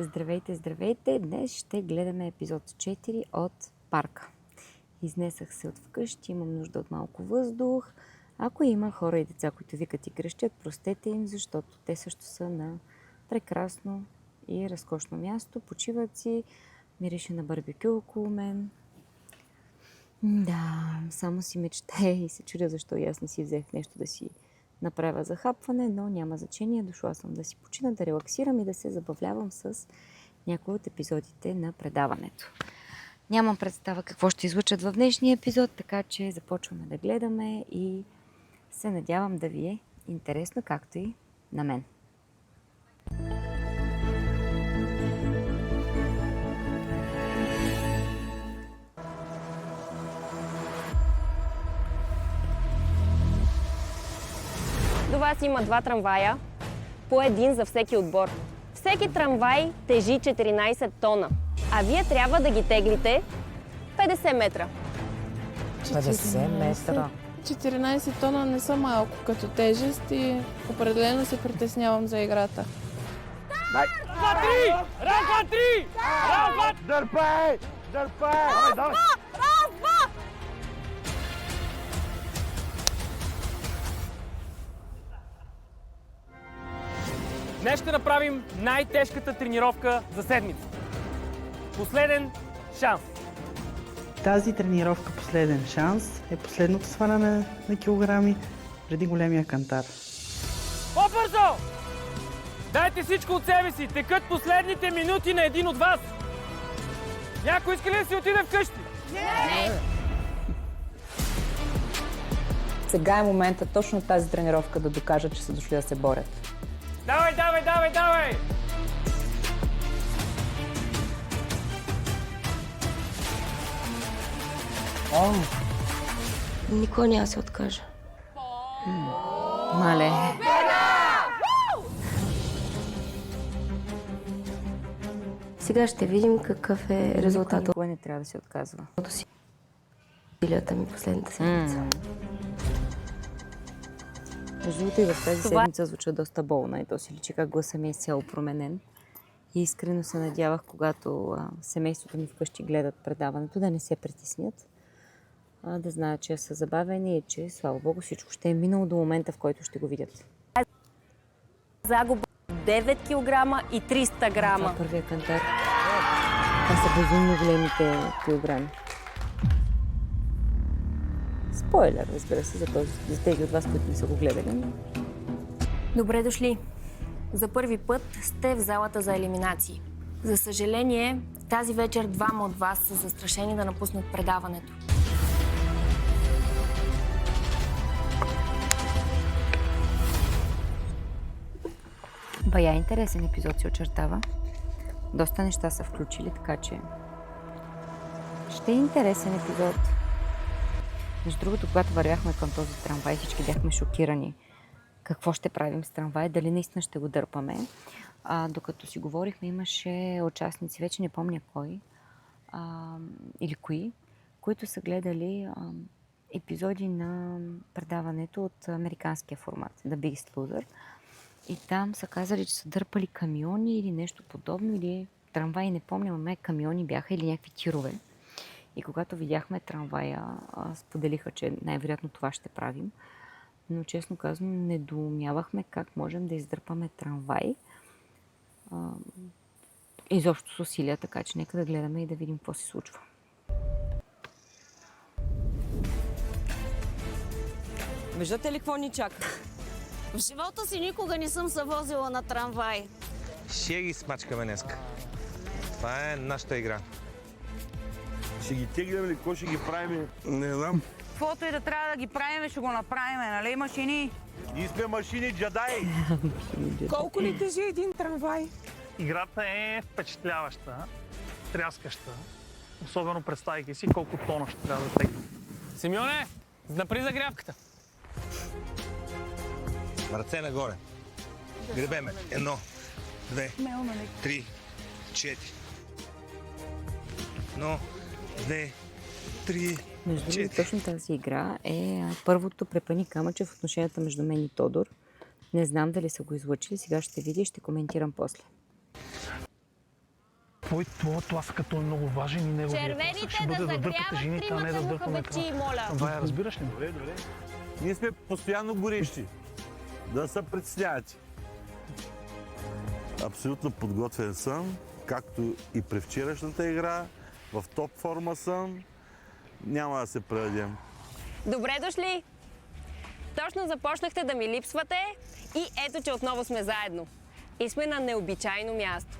Здравейте, здравейте! Днес ще гледаме епизод 4 от парка. Изнесах се от вкъщи, имам нужда от малко въздух. Ако има хора и деца, които викат и крещят, простете им, защото те също са на прекрасно и разкошно място. Почиват си, мирише на барбекю около мен. Да, само си мечтая и се чудя защо и аз не си взех нещо да си направя захапване, но няма значение. Дошла съм да си почина, да релаксирам и да се забавлявам с някои от епизодите на предаването. Нямам представа какво ще излучат в днешния епизод, така че започваме да гледаме и се надявам да ви е интересно, както и на мен. До вас има 2 трамвая, по един за всеки отбор. Всеки трамвай тежи 14 тона, а вие трябва да ги теглите 50 метра. 50 метра. 14 тона не са малко като тежест и определено се притеснявам за играта. Дърпай! Днес ще направим най-тежката тренировка за седмица. Последен шанс. Тази тренировка последен шанс е последното сваляне на килограми преди големия кантар. По-бързо! Дайте всичко от себе си! Текат последните минути на един от вас! Някой иска ли да си отиде вкъщи? Не! Сега е момента точно тази тренировка да докажат, че са дошли да се борят. Давай! Никой няма да се откаже. Мале. Сега ще видим какъв е резултатът Никой не трябва да се отказва. от усилията ми последната седмица. Между другото и в тази седмица звуча доста болна и то си личи как гласа ми е цяло променен. И искрено се надявах, когато семейството ми вкъщи гледат предаването, да не се притеснят, да знаят, че са забавени и че, слава Богу, всичко ще е минало до момента, в който ще го видят. Загуба 9 кг и 300 Това грама. е първия кантар. Това са безумно големите килограми. Спойлер, разбира се, за тези от вас, които не са го гледали. Добре дошли! За първи път сте в залата за елиминации. За съжаление, тази вечер 2 от вас са застрашени да напуснат предаването. Бая интересен епизод се очертава. Доста неща са включили, така че ще е интересен епизод. Между другото, когато вървяхме към този трамвай, всички бяхме шокирани. Какво ще правим с трамвай? Дали наистина ще го дърпаме? Докато си говорихме, имаше участници, вече не помня кой или кои, които са гледали епизоди на предаването от американския формат, The Biggest Loser. И там са казали, че са дърпали камиони или нещо подобно, или трамваи, не помня, ама камиони бяха или някакви тирове. И когато видяхме трамвая, споделиха, че най-вероятно това ще правим. Но честно казано, недоумявахме как можем да издърпаме трамвай изобщо с усилия, така че нека да гледаме и да видим какво се случва. Виждате ли какво ни чака? В живота си никога не съм се возила на трамвай. Ще ги смачкаме днеска. Това е нашата игра. Ще ги теглим ли? Какво ще ги правим? Не знам. Каквото и да трябва да ги правим, ще го направим, нали машини? Ние сме машини джадаи. Колко ли тежи един трамвай? Играта е впечатляваща, тряскаща. Особено представяйки си колко тона ще трябва да тегне. Симеоне, напри загрявката. Ръце нагоре. Гребеме. 1, 2, 3, 4. 1, 2, 3, Между другото, точно тази игра е първото препъни камъче в отношенията между мен и Тодор. Не знам дали са го излъчили, сега ще видя и ще коментирам после. Твой тласък е много важен и неговият тласък Червените ще бъде да да дърпате загряват жените, а не да тримата дърпаме мухабечи, моля. трамвая, разбираш ли? Добре. Ние сме постоянно горещи. Да се притеснявате. Абсолютно подготвен съм, както и при вчерашната игра. В топ форма съм. Няма да се предадем. Добре дошли! Точно започнахте да ми липсвате и ето, че отново сме заедно. И сме на необичайно място.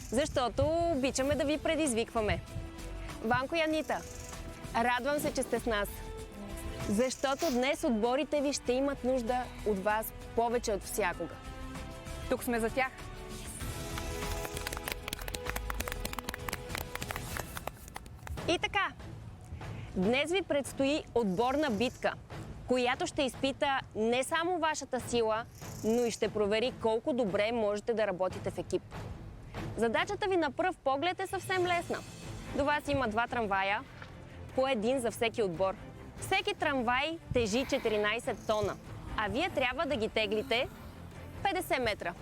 Защото обичаме да ви предизвикваме. Ванко и Анита, радвам се, че сте с нас. Защото днес отборите ви ще имат нужда от вас повече от всякога. Тук сме за тях. И така, днес ви предстои отборна битка, която ще изпита не само вашата сила, но и ще провери колко добре можете да работите в екип. Задачата ви на пръв поглед е съвсем лесна. До вас има 2 трамвая, по един за всеки отбор. Всеки трамвай тежи 14 тона, а вие трябва да ги теглите 50 метра.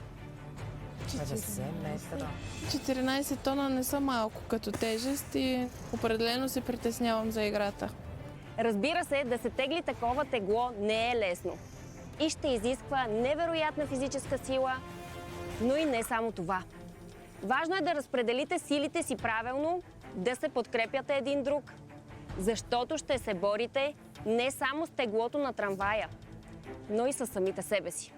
14 тона не са малко като тежест и определено се притеснявам за играта. Разбира се, да се тегли такова тегло не е лесно и ще изисква невероятна физическа сила, но и не само това. Важно е да разпределите силите си правилно, да се подкрепяте един друг, защото ще се борите не само с теглото на трамвая, но и с самите себе си.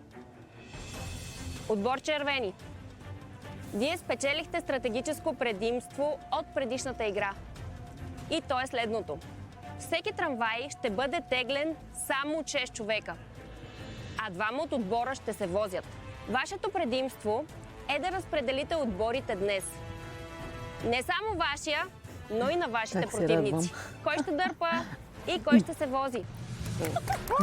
Отбор червени. Вие спечелихте стратегическо предимство от предишната игра. И то е следното. Всеки трамвай ще бъде теглен само от 6 човека, а 2 от отбора ще се возят. Вашето предимство е да разпределите отборите днес. Не само вашия, но и на вашите противници. Кой ще дърпа и кой ще се вози.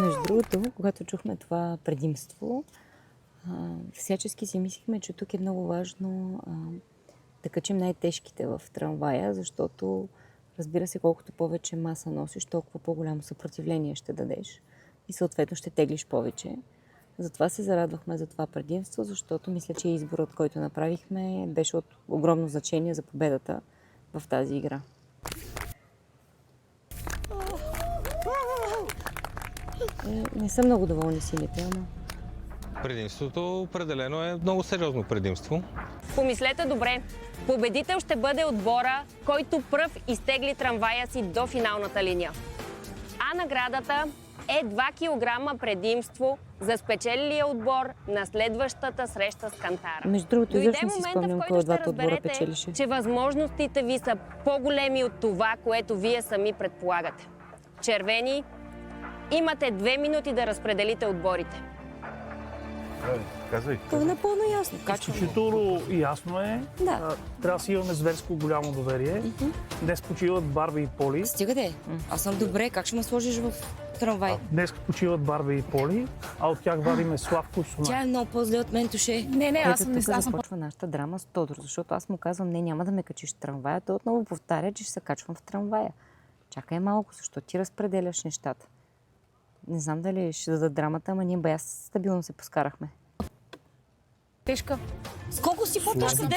Между другото, когато чухме това предимство, всячески си мислихме, че тук е много важно да качим най-тежките в трамвая, защото, разбира се, колкото повече маса носиш, толкова по-голямо съпротивление ще дадеш и съответно ще теглиш повече. Затова се зарадвахме за това предимство, защото мисля, че изборът, който направихме, беше от огромно значение за победата в тази игра. Не съм много доволни силите, ама... Предимството определено е много сериозно предимство. Помислете добре. Победител ще бъде отбора, който пръв изтегли трамвая си до финалната линия. А наградата е 2 кг предимство за спечелилия отбор на следващата среща с Кантара. Между другото, Дойде изобщо не си момента, спомням в кой който от ще двата отбора разберете, печелише. че възможностите ви са по-големи от това, което вие сами предполагате. Червени, имате 2 минути да разпределите отборите. Казвай. Това е напълно ясно. Качвам. Изключително ясно е. Да. Трябва да си имаме зверско голямо доверие. Днес почиват Барби и Поли. Стига де. Аз съм добре. Как ще ме сложиш в трамвай? Днес почиват Барби и Поли, а от тях вадиме Славко и Сунай. Тя е много по-зле от мен, туше. Не, аз Ето съм тук започва нашата драма с Тодор, защото аз му казвам, не, няма да ме качиш в трамвая. Той отново повтаря, че ще се качвам в трамвая. Чакай малко, защото ти разпределяш нещата. Не знам дали ще дадат драмата, ама ние бая стабилно се поскарахме. тежка. С колко си по-тежка?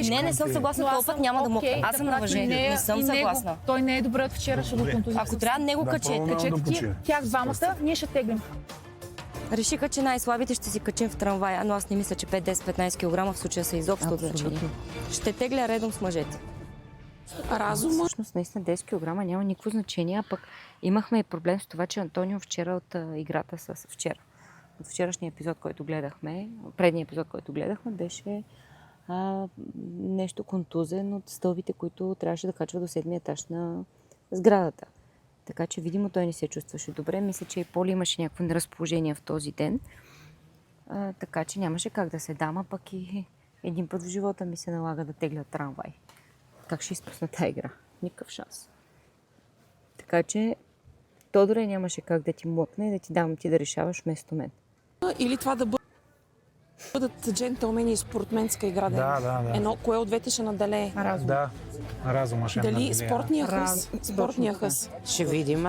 Не, не съм съгласна. Този път няма да мога. Аз съм на въже. Не съм съгласна. Той не е добре от вчера, ще го контузия. Ако трябва, не го качете. Качете тях двамата, ние ще теглим. Решиха, че най-слабите ще си качим в трамвая, но аз не мисля, че 5-10-15 кг в случая са изобщо от значение. Ще тегля редом с мъжете. Разума. Всъщност, наистина 10 кг няма никакво значение, а пък имахме и проблем с това, че Антонио вчера от играта с вчера. От вчерашния епизод, който гледахме, предния епизод, който гледахме, беше нещо контузен от стълбите, които трябваше да качва до 7-ми етаж на сградата. Така че, видимо, той не се чувстваше добре. Мисля, че и Поли имаше някакво неразположение в този ден. Така че нямаше как да се дама, пък и един път в живота ми се налага да тегля трамвай. Как ще изпусна тази игра? Никакъв шанс. Така че, Тодоре нямаше как да ти млъкне и да ти дам ти да решаваш вместо мен. Или това да бъдат джентълмени и спортменска игра. Да. Едно, кое от двете ще наделее? Да, разума ще Дали наделее. спортния хъс? Спортния хъс. Ще видим.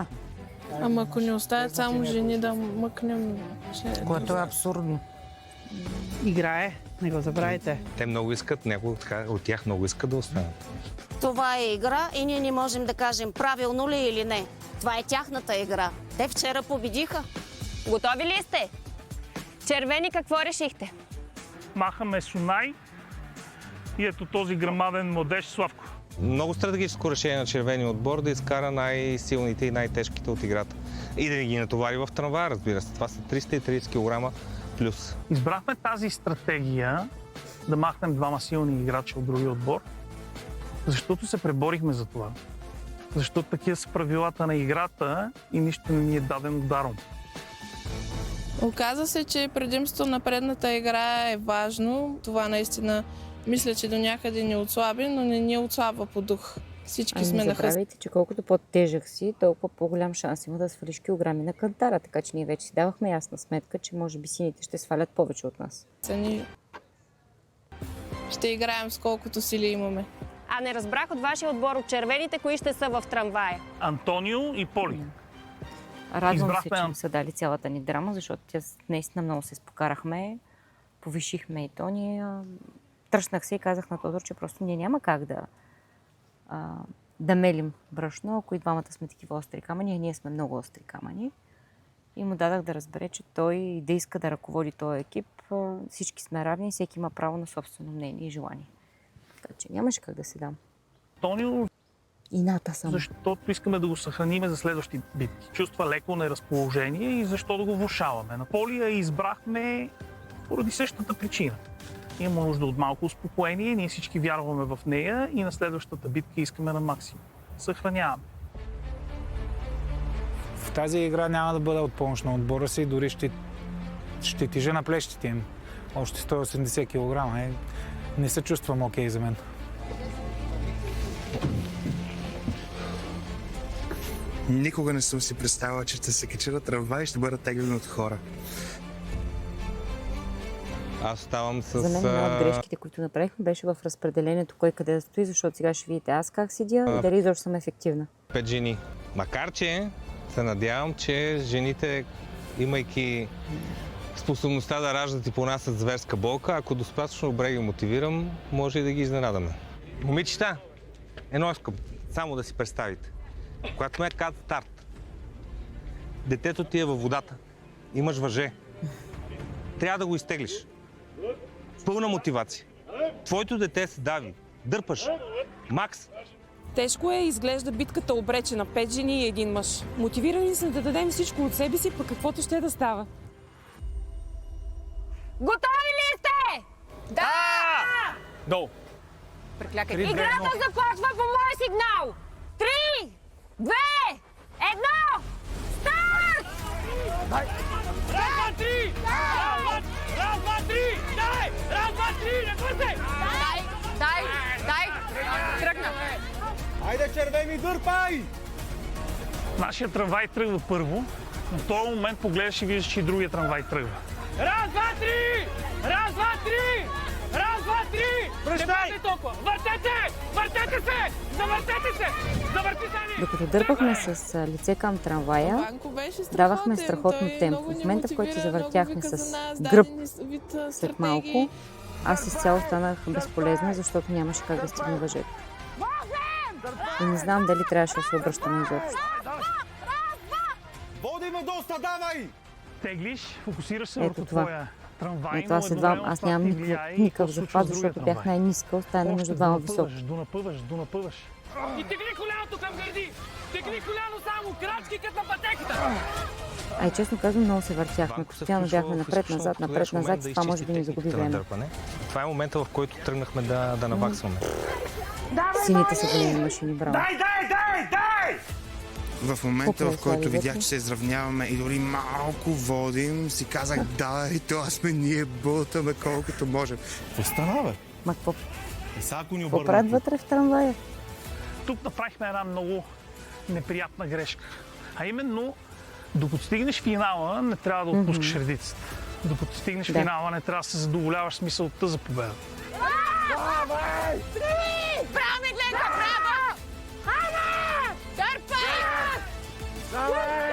Ама ако ни оставят само жени да мъкнем... Което е абсурдно. играе, не го забравяйте. Те много искат, някои от тях много искат да останат. Това е игра и ние не можем да кажем правилно ли или не. Това е тяхната игра. Те вчера победиха. Готови ли сте? Червени, какво решихте? Махаме Сунай и ето този грамаден младеж Славко. Много стратегическо решение на червения отбор да изкара най-силните и най-тежките от играта. И да ги натовари в трамвая, разбира се. Това са 330 кг плюс. Избрахме тази стратегия да махнем двама силни играчи от другия отбор, защото се преборихме за това. Защото такива са правилата на играта и нищо не ни е дадено даром. Оказа се, че предимството на предната игра е важно. Това наистина мисля, че до някъде ни отслаби, но не ни отслабва по дух. Всички сме не на хъст. забравяйте, че колкото по-тежък си, толкова по-голям шанс има да свалиш килограми на кантара, така че ние вече си давахме ясна сметка, че може би сините ще свалят повече от нас. Ще играем с колкото сили имаме. А не разбрах от вашия отбор от червените, кои ще са в трамвая. Антонио и Поли. Радвам се, че ми са дали цялата ни драма, защото тя наистина много се спокарахме, повишихме и то ние. Тръщнах се и казах на Тодор, че просто ние няма как да мелим брашно, ако и двамата сме такива остри камъни, а ние сме много остри камъни. И му дадах да разбере, че той да иска да ръководи този екип. Всички сме равни и всеки има право на собствено мнение и желание. Така че нямаше как да се дам. Антонио, Ината съм. защото искаме да го съхраним за следващи битки. Чувства леко неразположение и защо да го влошаваме. На Полия избрахме поради същата причина. Има нужда от малко успокоение, ние всички вярваме в нея и на следващата битка искаме на максимум. Съхраняваме. В тази игра няма да бъда от помощ на отбора си, дори ще тежа на плещите им. Още 180 кг. Не се чувствам окей за мен. Никога не съм си представила, че ще се кача на трамвай и ще бъда теглен от хора. Аз ставам с... За мен една от грешките, които направихме, беше в разпределението кой къде да стои, защото сега ще видите аз как седя и дали изобщо съм ефективна. 5 жени. Макар че се надявам, че жените, имайки способността да раждат и понасят зверска болка, ако достатъчно добре ги мотивирам, може и да ги изненадаме. Момичета, едно искам, само да си представите. Когато ме казва старт, детето ти е във водата, имаш въже, трябва да го изтеглиш. Пълна мотивация. Твоето дете се дави, дърпаш. Макс. Тежко е, изглежда битката обречена. 5 жени и 1 мъж. Мотивирани сме да дадем всичко от себе си, пък каквото ще да става. Готови ли сте? Да! Долу. Играта започва по мой сигнал. 3, 2, 1, старт! Раз, два, три! Раз, два, три! Дай! Раз, два, три! Не бързай! Дай! Тръгна! Айде, червени, дърпай! Нашия трамвай тръгва първо, но в този момент погледаш и виждаш, че и другия трамвай тръгва. Раз, два, три! Раз, два, три! Раз, два, три! Пръщай! Не толкова! Въртете! Въртете се! Завъртете се! Завърти се ни! Докато дърпахме с лице към трамвая, давахме страхотно темпо. В момента, в който се завъртяхме с гръб след малко, аз изцяло станах безполезна, защото нямаше как да стигна въжето. И не знам дали трябваше да се обръщаме изобщо. Водиме доста, давай! Теглиш, фокусираш се Ето върху това. твоя трамвай. И това след два, аз нямам никакъв захват, защото бях най-ниска, остана между двама високи. Донапъваш. И тегли коляното към гърди! Тегли коляно само, крачки като на пътеката! Ай, честно казвам, много се въртяхме. Постоянно бяхме напред-назад и това може би ни загуби време. Това е момента, в който тръгнахме да наваксваме. Сините са големи машини, браво. Дай! В момента, в който видях, че се изравняваме и дори малко водим, си казах, дай, това сме ние, бутаме колкото можем. Какво стана, бе? Ма какво правят вътре в трамвая? Тук направихме една много неприятна грешка. А именно, докато стигнеш финала, не трябва да отпускаш редицата. Докато стигнеш финала, не трябва да се задоволяваш с мисълта за победа. Давай! 3! Право ми гледка, право! Хайде! Дърпай! Давай!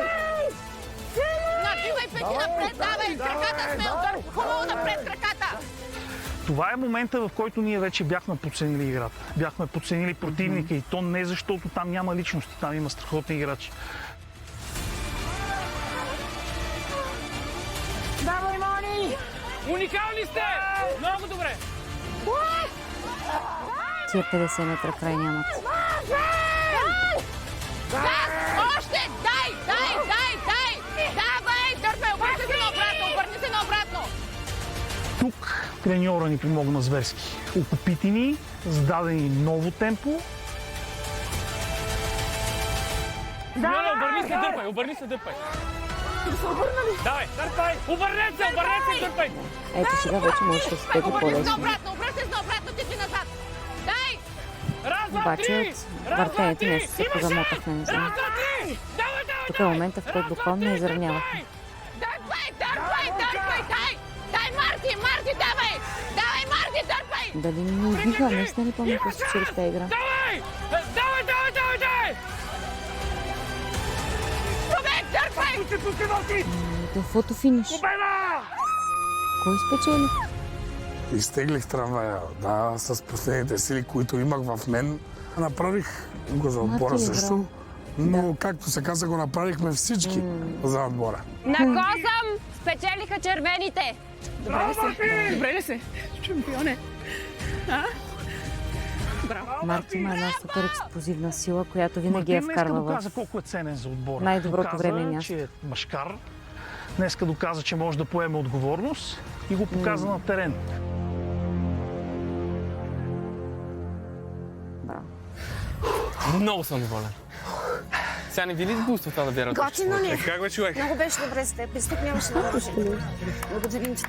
Набивай пети напред! давай! Краката смел! Хубаво напред краката! Това е момента, в който ние вече бяхме подценили играта. Бяхме подценили противника и то не защото там няма личности, там има страхотни играчи. Давай, Мони! Уникални сте! Много добре! Тия 50 метра край нямат. Още! Дай! Давай! Дърпай! Обърни се наобратно! Тук треньора ни помогна зверски. Окупити ни, зададе ни ново темпо. Обърни се, дърпай! Давай, дърпай! Обърнете се, дърпай! Ето сега вече може да се тегли по-лесно. Обръщай се наобратно, ти назад! Дай! Обаче от въртенето нещо се позамотахме, не знам. Тук е момента, в който буквално изравнявахме. Дай, Марти, давай! Давай, Марти, дърпай! Дали не ни убиха? Наистина ли помня какво случили в тази игра? Давай! Човек, дърпай! Това фотофиниш. Кой спечели? Изтеглих трамвая, да, с последните сили, които имах в мен. Направих го за отбора също, но както се каза, го направихме всички за отбора. На косъм спечелиха червените. Добре ли се? Шампионе! Марти има една супер експлозивна сила, която винаги е вкарва Днеска в доказа колко е ценен за отбора. най-доброто време и място. Че е мъжкар. Днеска доказа, че може да поеме отговорност и го показа на терен. Много съм доволен. Сега не ви ли сбуства това да вярвате? Готино ли? Как бе, човек? Много беше добре с теб. Без теб нямаше да може. Благодарим ти.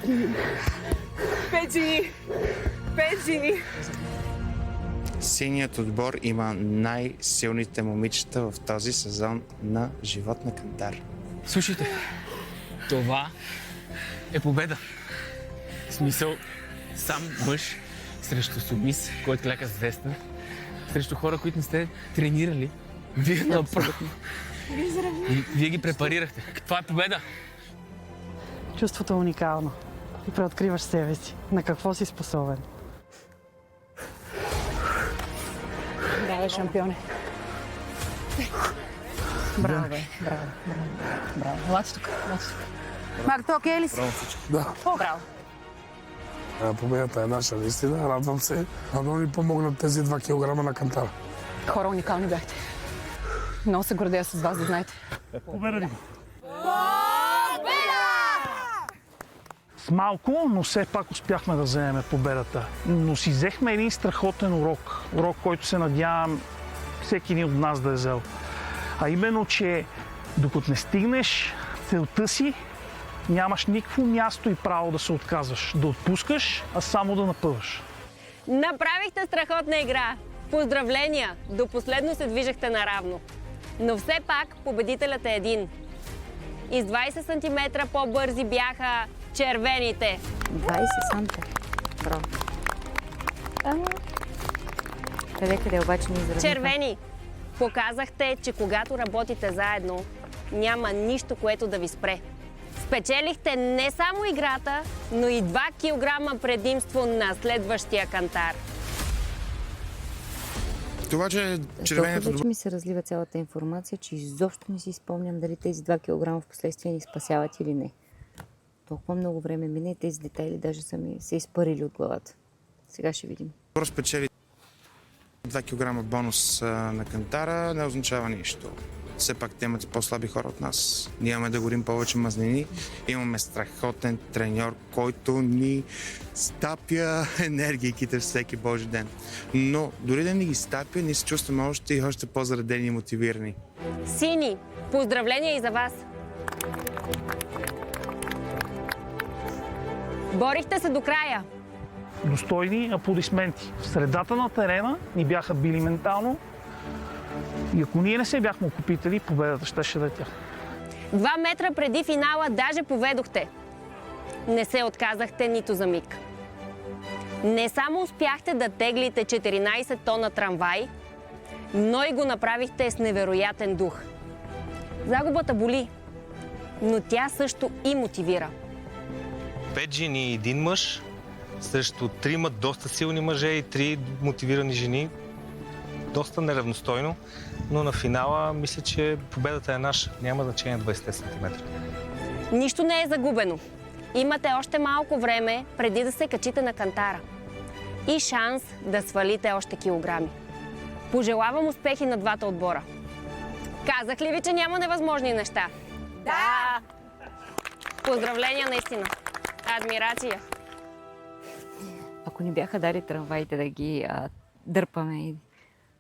5 жени! Синият отбор има най-силните момичета в този сезон на Живот на кантар. Слушайте, това е победа. В смисъл, сам мъж срещу субмис, който ляка звезда, срещу хора, които не сте тренирали. Вие направо. Вие ги препарирахте. Това е победа. Чувството е уникално. И преоткриваш себе си. На какво си способен. Давай, шампионе. Браво, бе. Браво. Елате тук. Марто, окей ли си? Да. Браво. Победата е наша, наистина. Радвам се. Много ни помогнат тези 2 килограма на кантара. Хора, уникални бяхте. Много се гордея с вас, да знаете. Победа! С малко, но все пак успяхме да вземем победата. Но си взехме един страхотен урок. Урок, който се надявам всеки един от нас да е взел. А именно, че докато не стигнеш целта си, нямаш никакво място и право да се отказваш. Да отпускаш, а само да напъваш. Направихте страхотна игра. Поздравления! До последно се движахте наравно. Но все пак победителят е един. И с 20 см по-бързи бяха червените. 20 санта. Браво. Къде обаче не изравниха? Червени! Показахте, че когато работите заедно, няма нищо, което да ви спре. Спечелихте не само играта, но и 2 килограма предимство на следващия кантар. Това, че червеният Толкова вече ми се разлива цялата информация, че изобщо не си спомням дали тези 2 кг в последствие ни спасяват или не. Толкова много време мина и тези детайли даже са ми се изпарили от главата. Сега ще видим. спечели 2 кг бонус на кантара, не означава нищо. Все пак те имат по-слаби хора от нас. Ние имаме да горим повече мазнини. Имаме страхотен треньор, който ни стапя енергийките всеки божи ден. Но дори да ни ги стапя, ние се чувстваме още по-заредени и мотивирани. Сини, поздравления и за вас! Борихте се до края. Достойни аплодисменти. В средата на терена ни бяха били ментално. И ако ние не се бяхме окупители, победата щеше да е тя. 2 метра преди финала даже поведохте. Не се отказахте нито за миг. Не само успяхте да теглите 14 тона трамвай, но и го направихте с невероятен дух. Загубата боли. но тя също и мотивира. 5 жени и 1 мъж срещу 3 доста силни мъже и 3 мотивирани жени. Доста неравностойно, но на финала мисля, че победата е наша. Няма значение 20 см. Нищо не е загубено. Имате още малко време преди да се качите на кантара. И шанс да свалите още килограми. Пожелавам успехи на двата отбора. Казах ли ви, че няма невъзможни неща? Да! Поздравления наистина! Адмирация! Ако ни бяха дали трамваите да ги дърпаме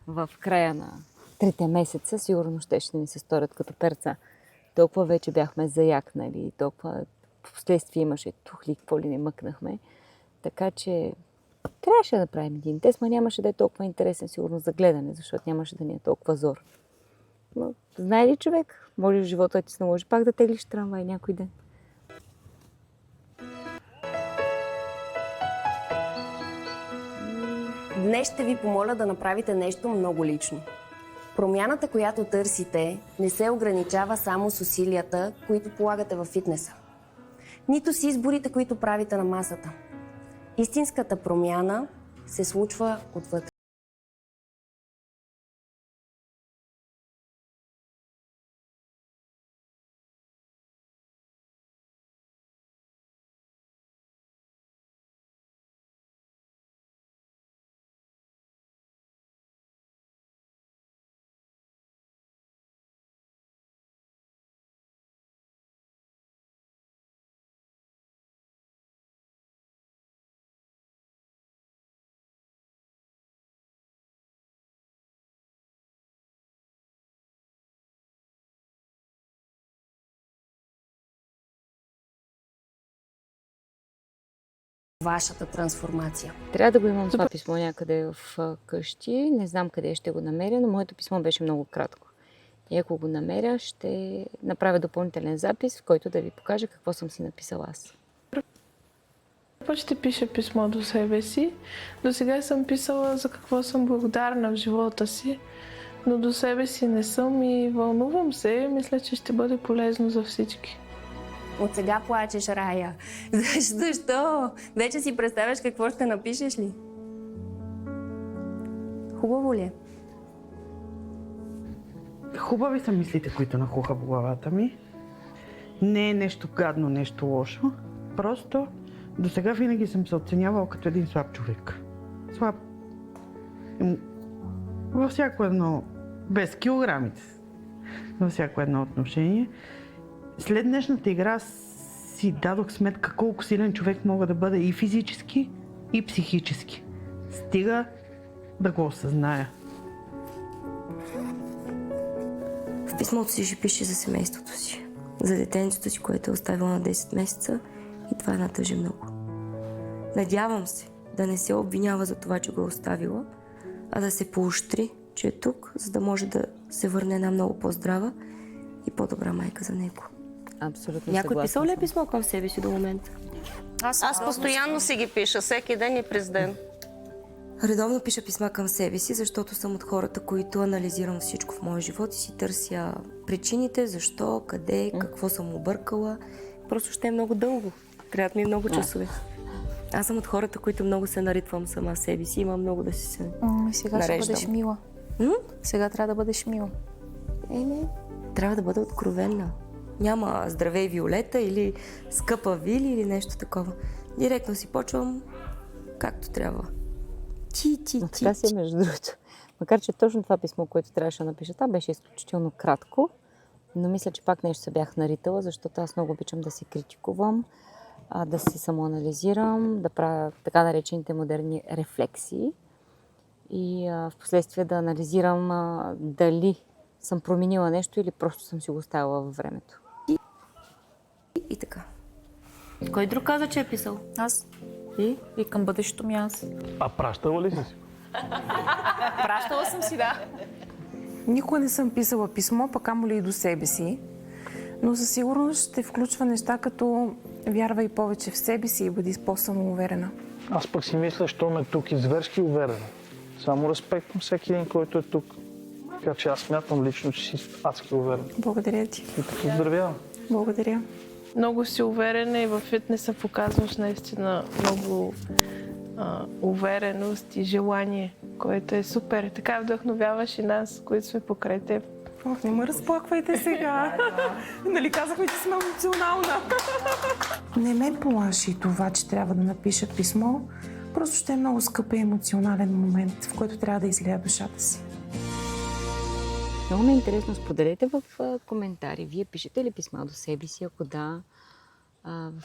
в края на 3 месеца, сигурно ще ни се сторят като перца. Толкова вече бяхме заякнали, толкова в последствие имаше тухли, какво ли не мъкнахме. Така че трябваше да направим един тест, но нямаше да е толкова интересен сигурно за гледане, защото нямаше да ни е толкова зор. Но знае ли човек, може в живота ти се наложи пак да теглиш трамвай някой ден. Днес ще ви помоля да направите нещо много лично. Промяната, която търсите, не се ограничава само с усилията, които полагате във фитнеса. Нито с изборите, които правите на масата. Истинската промяна се случва отвътре. Вашата трансформация. Трябва да го имам това писмо някъде в къщи. Не знам къде ще го намеря, но моето писмо беше много кратко. И ако го намеря, ще направя допълнителен запис, в който да ви покажа какво съм си написала аз. Път ще пиша писмо до себе си. До сега съм писала за какво съм благодарна в живота си, но до себе си не съм и вълнувам се. Мисля, че ще бъде полезно за всички. От сега плачеш, Рая. Защо? Вече си представяш какво ще напишеш ли? Хубаво ли е? Хубави са мислите, които нахуха в главата ми. Не е нещо гадно, нещо лошо. Просто до сега винаги съм се оценявала като един слаб човек. Слаб. Във всяко едно, без килограмите, във всяко едно отношение. След днешната игра си дадох сметка колко силен човек мога да бъда и физически, и психически. Стига да го осъзная. В писмото си ще пише за семейството си, за детенцето си, което е оставила на 10 месеца и това натъжи много. Надявам се да не се обвинява за това, че го е оставила, а да се поощри, че е тук, за да може да се върне една много по-здрава и по-добра майка за него. Абсолютно Някой съгласна писал ли е съм. писмо към себе си до момента? Аз постоянно си ги пиша, всеки ден и през ден. Редовно пиша писма към себе си, защото съм от хората, които анализирам всичко в моя живот и си търся причините, защо, къде, какво съм объркала. Просто ще е много дълго. Трябват ми много часове. Аз съм от хората, които много се наритвам сама себе си. Имам много да си се Сега нареждам. ще бъдеш мила. Сега трябва да бъдеш мила. Не. Трябва да бъда откровенна. Няма здравей Виолета или скъпа Вили или нещо такова. Директно си почвам както трябва. Така си е, между другото. Макар че точно това писмо, което трябваше да напиша, там беше изключително кратко, но мисля, че пак нещо се бях наритала, защото аз много обичам да се критикувам, да се самоанализирам, да правя така наречените модерни рефлексии и в последствие да анализирам дали съм променила нещо или просто съм си го оставила във времето. И така. Кой друг каза, че е писал? Аз. И към бъдещето ми аз. А пращала ли си? Пращала съм си, да. Никога не съм писала писмо, пък амо ли и до себе си. Но със сигурност ще включва неща като вярвай повече в себе си и бъди по-самоуверена. Аз пък си мисля, що ме тук и зверски уверена. Само респект към всеки един, който е тук. Така че аз смятам лично, че си адски уверен. Благодаря ти. И те поздравявам. Благодаря. Много си уверена и във фитнеса показваш наистина много увереност и желание, което е супер. Така вдъхновяваш и нас, които сме покрай теб. Ох, не ме разплаквайте сега. Нали казахме, че съм емоционална. Не ме плаши това, че трябва да напиша писмо. Просто ще е много скъп и емоционален момент, в който трябва да излея душата си. Много ми е интересно, споделете в коментари. Вие пишете ли писма до себе си? Ако да, в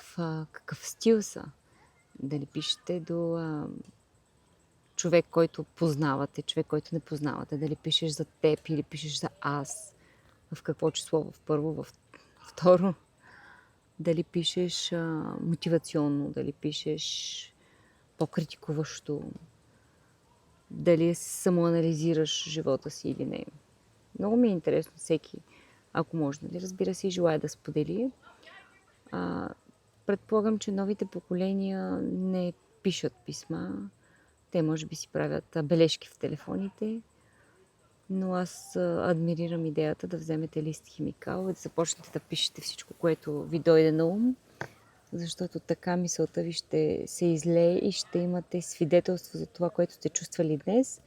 какъв стил са? Дали пишете до човек, който познавате, човек, който не познавате? Дали пишеш за теб или пишеш за аз? В какво число? В първо, в второ? Дали пишеш мотивационно? Дали пишеш по-критикуващо? Дали самоанализираш живота си или не? Много ми е интересно всеки, ако може, нали, разбира се, и желая да сподели. Предполагам, че новите поколения не пишат писма. Те може би си правят бележки в телефоните. Но аз адмирирам идеята да вземете лист химикал и да започнете да пишете всичко, което ви дойде на ум. Защото така мисълта ви ще се излее и ще имате свидетелство за това, което сте чувствали днес,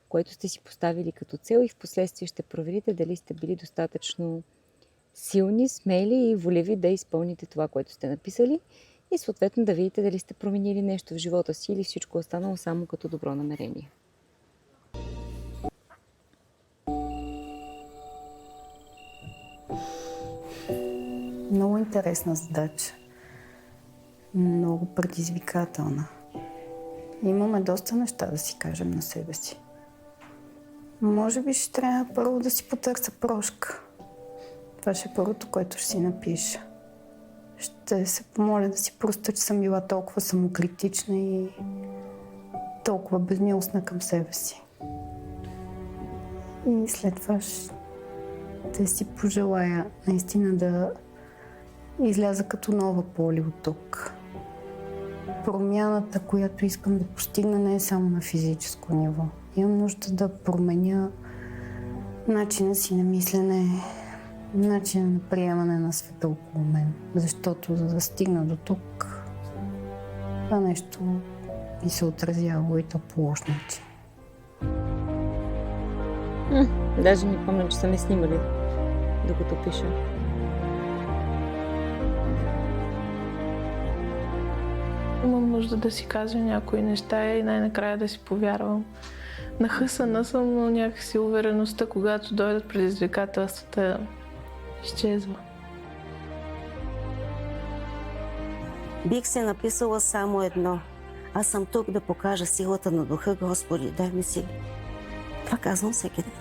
което сте си поставили като цел и в последствие ще проверите дали сте били достатъчно силни, смели и волеви да изпълните това, което сте написали и съответно да видите дали сте променили нещо в живота си или всичко останало само като добро намерение. Много интересна задача. Много предизвикателна. Имаме доста неща да си кажем на себе си. Може би ще трябва първо да си потърся прошка. Това ще е първото, което ще си напиша. Ще се помоля да си простя, че съм била толкова самокритична и толкова безмилостна към себе си. И след това ще си пожелая наистина да изляза като нова Поли от тук. Промяната, която искам да постигна, не е само на физическо ниво. Имам нужда да променя начина си на мислене, начина на приемане на света около мен. Защото за да стигна до тук, това нещо ми се отразява и то по лош начин. Даже не помня, че са ме снимали, докато пиша. Имам нужда да си кажа някои неща и най-накрая да си повярвам. Нахъсана съм, но някакси увереността, когато дойдат предизвикателствата, изчезва. Бих се написала само едно. Аз съм тук да покажа силата на Духа, Господи, дай ми сили. Това казвам всеки ден.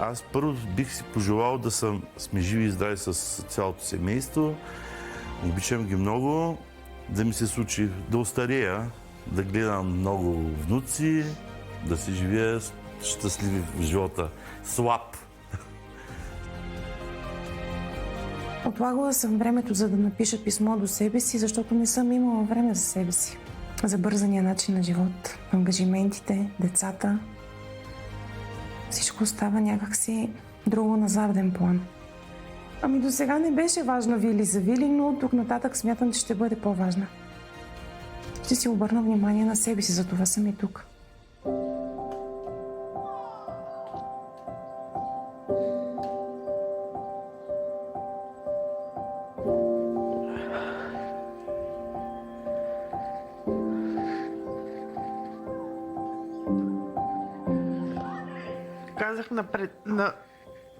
Аз първо бих си пожелал да сме живи и здрави с цялото семейство. Обичам ги много. Да ми се случи да остарея, да гледам много внуци, да си живея щастливи в живота. Слаб. Отлагала съм времето, за да напиша писмо до себе си, защото не съм имала време за себе си. За бързания начин на живот, ангажиментите, децата. Всичко остава някакси друго на заден план. Ами до сега не беше важна Вили за Вили, но от тук нататък смятам, че ще бъде по-важна. Ще си обърна внимание на себе си, за това съм и тук.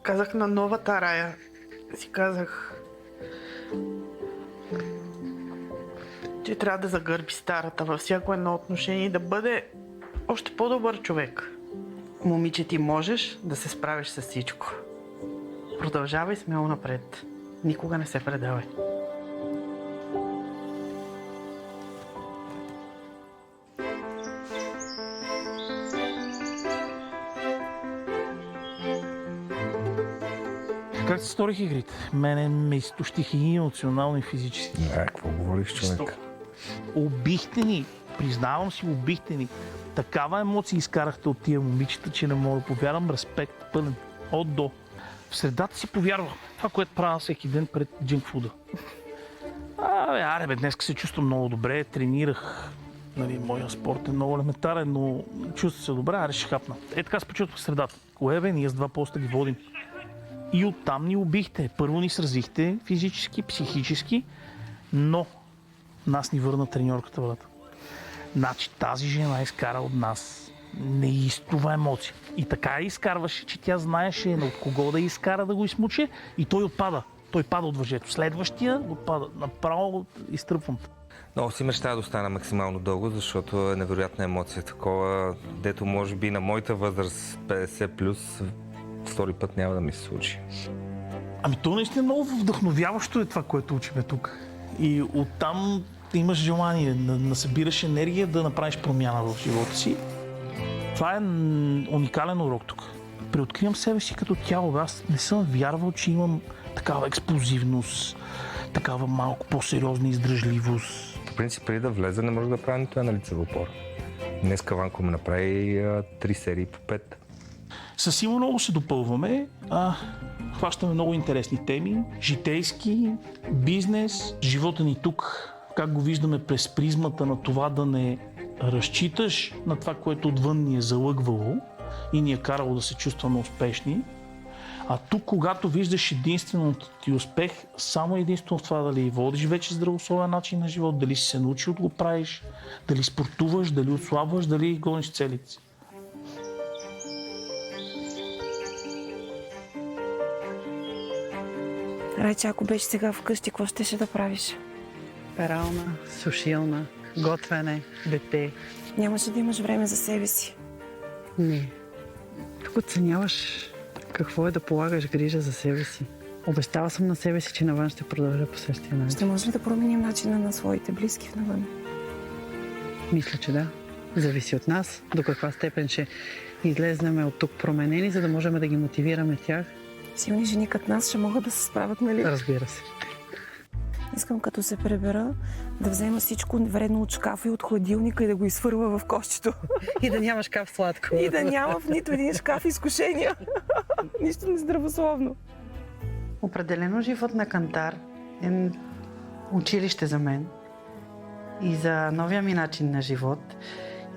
Казах на новата Рая. Си казах, че трябва да загърби старата във всяко едно отношение и да бъде още по-добър човек. Момиче, ти можеш да се справиш с всичко. Продължавай смело напред. Никога не се предавай. Как се сторих игрите? Мене ме изтощиха и емоционално, и физически. Не, какво говориш, човек? Убихте ни. Признавам си, убихте ни. Такава емоция изкарахте от тия момичета, че не мога да повярвам. Респект пълен. От до. в средата си повярвах. Това, което правя всеки ден пред джънкфуда. Днес се чувствам много добре, тренирах. Нали, моя спорт е много елементарен, но чувствам се добре, ще хапна. Така се почувствах в средата. Кое бе, ние с 2 поста ги водим. И оттам ни убихте. Първо ни сразихте физически, психически, но нас ни върна треньорката, брат. Значи тази жена изкара от нас неистова емоция. И така изкарваше, че тя знаеше от кого да изкара да го измуче и той отпада. Той пада от въжето. Следващия отпада. Направо изтръпвам. Много си мечтая да остана максимално дълго, защото е невероятна емоция. Такова, дето може би на моята възраст 50+, втори път няма да ми се случи. Ами то наистина много вдъхновяващо е това, което учиме тук. И оттам имаш желание, насъбираш енергия да направиш промяна в живота си. Това е уникален урок тук. Преоткривам себе си като тяло. Аз не съм вярвал, че имам такава експлозивност, такава малко по-сериозна издръжливост. По принцип, преди да влеза, не може да правя нито една лицева опора. Днес Ванко ми направи 3 серии по 5. Със Симо много се допълваме. Хващаме много интересни теми. Житейски, бизнес, живота ни тук. Как го виждаме през призмата на това да не разчиташ на това, което отвън ни е залъгвало и ни е карало да се чувстваме успешни. А тук, когато виждаш единственото ти успех, само единствено в това дали водиш вече здравословен начин на живот, дали си се научил да го правиш, дали спортуваш, дали отслабваш, дали гониш целите си. Райче, ако беше сега вкъщи, какво щеше да правиш? Перална, сушилна, готвене, дете. Нямаше да имаш време за себе си. Не. Тук оценяваш какво е да полагаш грижа за себе си. Обещала съм на себе си, че навън ще продължа по същия начин. Ще можем да променим начина на своите близки в навън? Мисля, че да. Зависи от нас, до каква степен ще излезнем от тук променени, за да можем да ги мотивираме тях. Силни жени като нас ще могат да се справят, нали? Разбира се. Искам като се пребера да взема всичко вредно от шкафа и от хладилника и да го изфърва в кошчето. И да няма шкаф сладко. И да няма в нито един шкаф изкушения. Нищо нездравословно. Определено живот на Кантар е училище за мен и за новия ми начин на живот.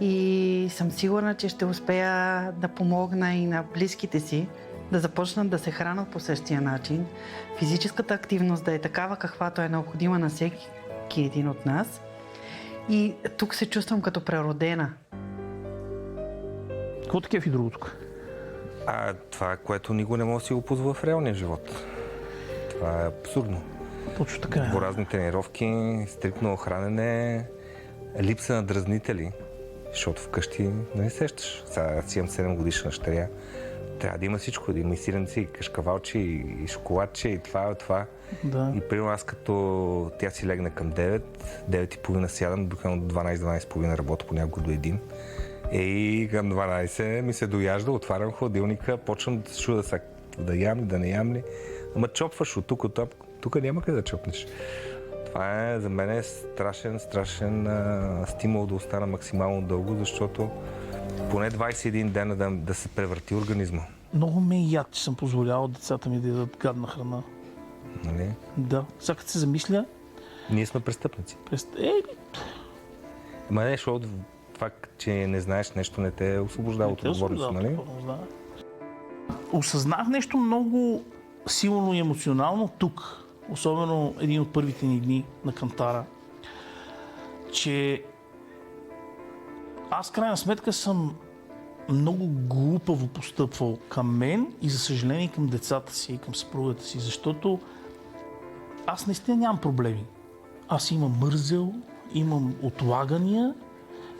И съм сигурна, че ще успея да помогна и на близките си да започнат да се хранят по същия начин. Физическата активност да е такава, каквато е необходима на всеки един от нас. И тук се чувствам като преродена. Какво такива и друго тук? Това, което никога не може да си го позволя в реалния живот. Това е абсурдно. Точно така. По разни тренировки, стриктно хранене, липса на дразнители, защото вкъщи не сещаш. Сега си имам 7 годишна щеря. Трябва да има всичко, да има и сиренци, и кашкавалче, и шоколадче, и това. Да. И примерно аз като тя си легне към 9:30 сядам, буквално до 12:30 работя понякога до 1. И към 12 ми се дояжда, отварям хладилника, почвам да се чуда да ям ли, да не ям ли. Ама чопваш от тук, от там. Тук няма къде да чопнеш. Това е за мен е страшен стимул да остана максимално дълго, защото поне 21 дена да се превърти организма. Много ме е яд, че съм позволявал децата ми да ядат гадна храна. Нали? Да. Сега като се замисля... Ние сме престъпници. Ама не, защото това, че не знаеш нещо, не те освобождава от отговорност, нали? Осъзнах нещо много силно и емоционално тук. Особено един от първите ни дни на Кантара. Че аз, крайна сметка, съм много глупаво постъпвал към мен и, за съжаление, към децата си и към съпругата си, защото аз наистина нямам проблеми. Аз имам мързел, имам отлагания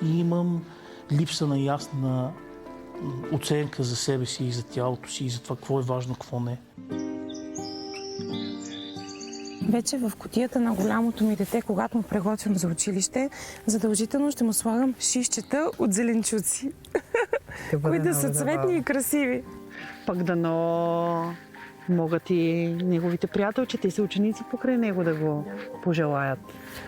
и имам липса на ясна оценка за себе си и за тялото си и за това какво е важно, какво не. Вече в кутията на голямото ми дете, когато му приготвям за училище, задължително ще му слагам шишчета от зеленчуци, които да са цветни и красиви. Пък дано Могат и неговите приятелчета и съученици покрай него да го пожелаят.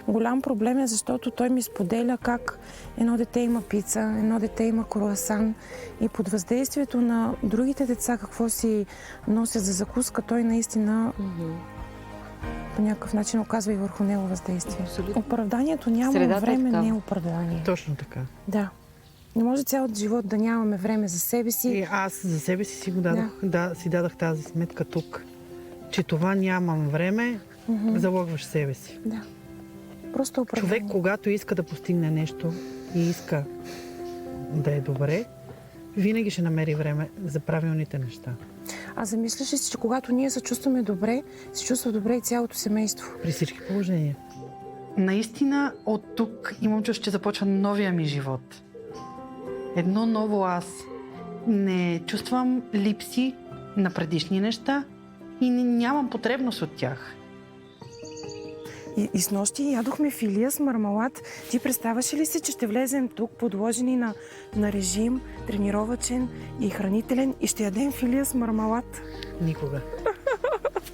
Голям проблем е, защото той ми споделя как едно дете има пица, едно дете има круасан и под въздействието на другите деца какво си носят за закуска, той наистина по някакъв начин оказва и върху него въздействие. Абсолютно. Оправданието няма Средата време, е такава. не е оправдание. Точно така. Да. Не може цял живот да нямаме време за себе си. И аз за себе си го дадох, си дадах тази сметка тук, че това нямам време, залъгваш себе си. Да. Просто оправдание. Човек, когато иска да постигне нещо и иска да е добре, винаги ще намери време за правилните неща. А замисляш ли си, че когато ние се чувстваме добре, се чувства добре и цялото семейство? При всички положения. Наистина от тук имам чувство, че започва новия ми живот. Едно ново аз. Не чувствам липси на предишни неща и нямам потребност от тях. И снощи ядохме филия с мармалад. Ти представяш ли си, че ще влезем тук, подложени на режим, тренировачен и хранителен, и ще ядем филия с мармалад? Никога.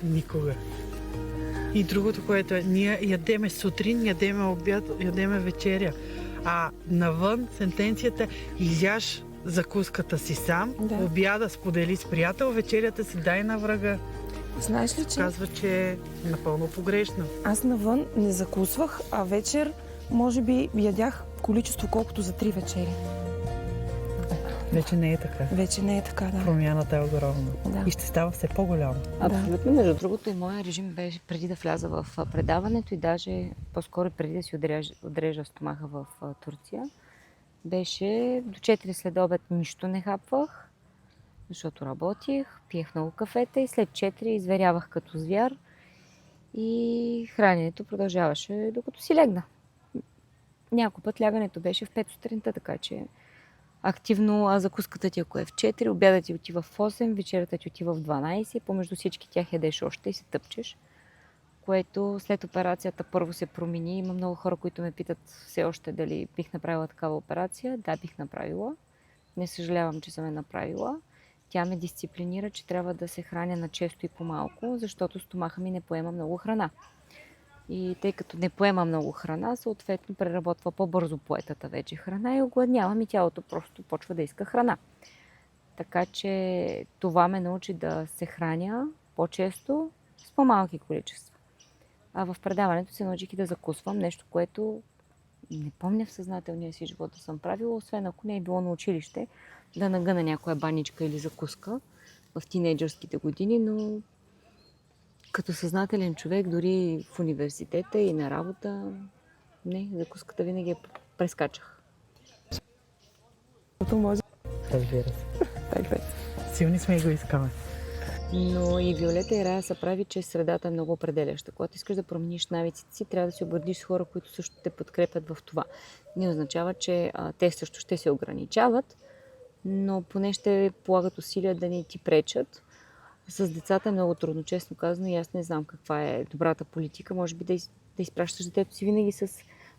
Никога. И другото, което е, ние ядеме сутрин, ядеме обяд, ядеме вечеря. А навън сентенцията изяж закуската си сам, обяда сподели с приятел, вечерята си дай на врага. Знаеш ли, че... Казва, че е напълно погрешно. Аз навън не закусвах, а вечер може би ядях количество колкото за 3 вечери. Вече не е така. Вече не е така, да. Промяната е огромна. Да. И ще става все по-голямо. Абсолютно. Между другото и моя режим беше преди да вляза в предаването и даже по-скоро преди да си отрежа стомаха в Турция. Беше до 4 след обед нищо не хапвах, защото работих, пиех много кафета и след 4 изверявах като звяр и храненето продължаваше докато си легна. Някой път лягането беше в 5 сутринта, така че активно, а закуската ти ако е в 4, обядът ти отива в 8, вечерята ти отива в 12, помежду всички тях ядеш още и се тъпчеш, което след операцията първо се промени. Има много хора, които ме питат все още дали бих направила такава операция. Да, бих направила. Не съжалявам, че съм я направила. Тя ме дисциплинира, че трябва да се храня на често и по-малко, защото стомаха ми не поема много храна. И тъй като не поема много храна, съответно преработва по-бързо поетата вече храна и огладнявам и тялото просто почва да иска храна. Така че това ме научи да се храня по-често с по-малки количества. А в предаването се научих и да закусвам, нещо, което не помня в съзнателния си живот да съм правила, освен ако не е било на училище, да нагъна някоя баничка или закуска в тинейджърските години, но като съзнателен човек, дори в университета и на работа, не, закуската винаги я прескачах. Разбира се. Силни сме и го искаме. Но и Виолета и Рая са прави, че средата е много определяща. Когато искаш да промениш навиците си, трябва да се обърниш с хора, които също те подкрепят в това. Не означава, че те също ще се ограничават, но поне ще полагат усилия да не ти пречат. С децата е много трудно, честно казано, и аз не знам каква е добрата политика. Може би да изпращаш детето си винаги с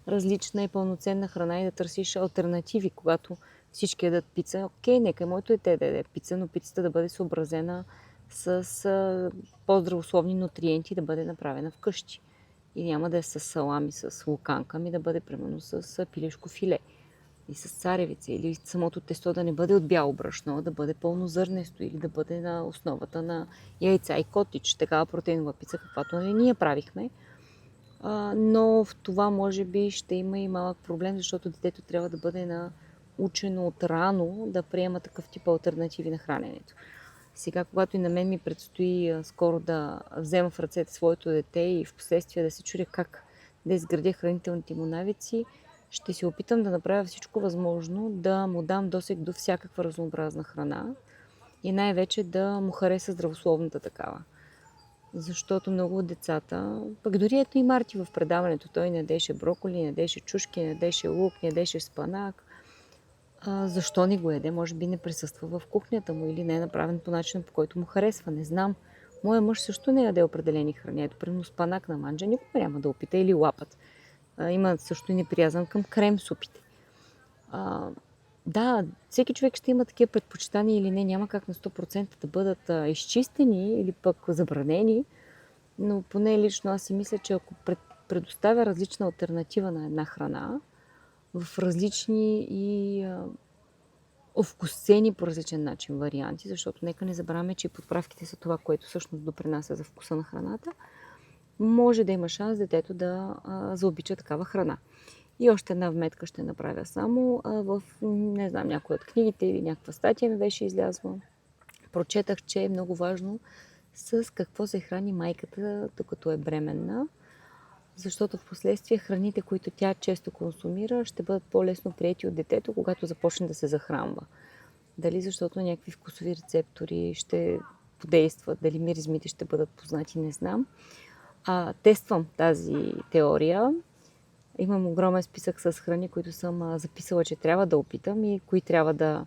различна и пълноценна храна и да търсиш алтернативи, когато всички ядат пица. Окей, нека моето дете да яде пица, но пицата да бъде съобразена с по-здравословни нутриенти, да бъде направена вкъщи. И няма да е с салами, с луканка, ами да бъде примерно с пилешко филе и с царевица, или самото тесто да не бъде от бяло брашно, да бъде пълнозърнесто или да бъде на основата на яйца и котич, такава протеинова пица, каквато ние правихме. Но в това може би ще има и малък проблем, защото детето трябва да бъде научено от рано да приема такъв тип алтернативи на храненето. Сега, когато и на мен ми предстои скоро да взема в ръцете своето дете и в последствие да се чудя как да изградя хранителните му навици, ще се опитам да направя всичко възможно да му дам досег до всякаква разнообразна храна и най-вече да му хареса здравословната такава. Защото много от децата, пък дори ето и Марти в предаването, той не ядеше броколи, не ядеше чушки, не ядеше лук, не ядеше спанак. Защо не го яде? Може би не присъства в кухнята му или не е направен по начин, по който му харесва. Не знам. Моя мъж също не яде определени храни. Ето, примерно спанак на манджа никога няма да опита или лапът. Има също и неприязан към крем супите. да, всеки човек ще има такива предпочитания или не, няма как на 100% да бъдат изчистени или пък забранени, но поне лично аз си мисля, че ако предоставя различна алтернатива на една храна, в различни и овкусени по различен начин варианти, защото нека не забравяме, че подправките са това, което всъщност допринася за вкуса на храната, може да има шанс детето да заобича такава храна. И още една вметка ще направя само в, не знам, някоя от книгите или някаква статия ми беше излязла. Прочетах, че е много важно с какво се храни майката, докато е бременна, защото в последствие храните, които тя често консумира, ще бъдат по-лесно приети от детето, когато започне да се захранва. Дали защото някакви вкусови рецептори ще подействат, дали миризмите ще бъдат познати, не знам. Тествам тази теория. Имам огромен списък с храни, които съм записала, че трябва да опитам и кои трябва да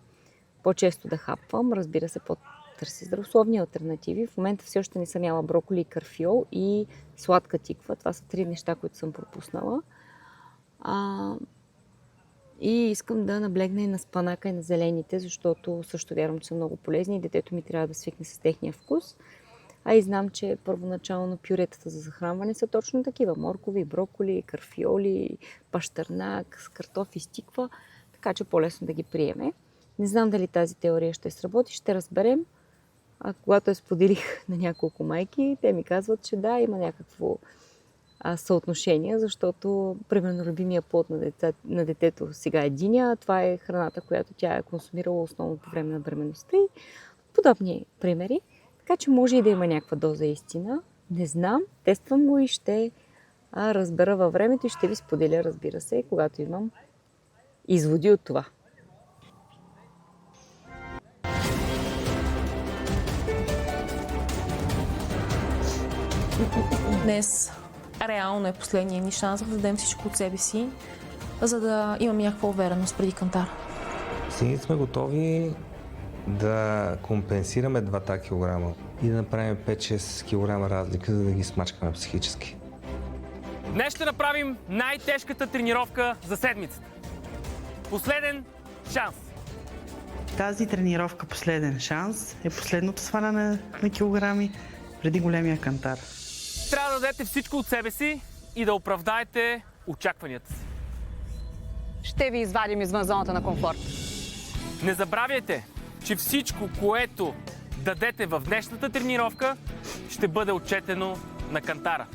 по-често да хапвам. Разбира се, търси здравословни алтернативи. В момента все още не съм яла броколи и карфиол и сладка тиква. Това са 3 неща, които съм пропуснала. И искам да наблегна и на спанака и на зелените, защото също вярвам, че са много полезни и детето ми трябва да свикне с техния вкус. И знам, че първоначално пюретата за захранване са точно такива. Моркови, броколи, карфиоли, пащърнак, с картофи, с тиква, така че по-лесно да ги приеме. Не знам дали тази теория ще сработи, ще разберем. Когато я споделих на няколко майки, те ми казват, че да, има някакво съотношение, защото, примерно, любимия плод на детето сега е диня, това е храната, която тя е консумирала основно по време на бременността и подобни примери. Така че може и да има някаква доза истина. Не знам, тествам го и ще разбера във времето и ще ви споделя, разбира се, когато имам изводи от това. Днес реално е последния ни шанс да дадем всичко от себе си, за да имаме някаква увереност преди кантара. Сега сме готови да компенсираме 2 килограма и да направим 5-6 килограма разлика, за да ги смачкаме психически. Днес ще направим най-тежката тренировка за седмицата. Последен шанс. Тази тренировка последен шанс е последното сваляне на килограми преди големия кантар. Трябва да дадете всичко от себе си и да оправдаете очакванията си. Ще ви извадим извън зоната на комфорт. Не забравяйте, че всичко, което дадете в днешната тренировка, ще бъде отчетено на кантара.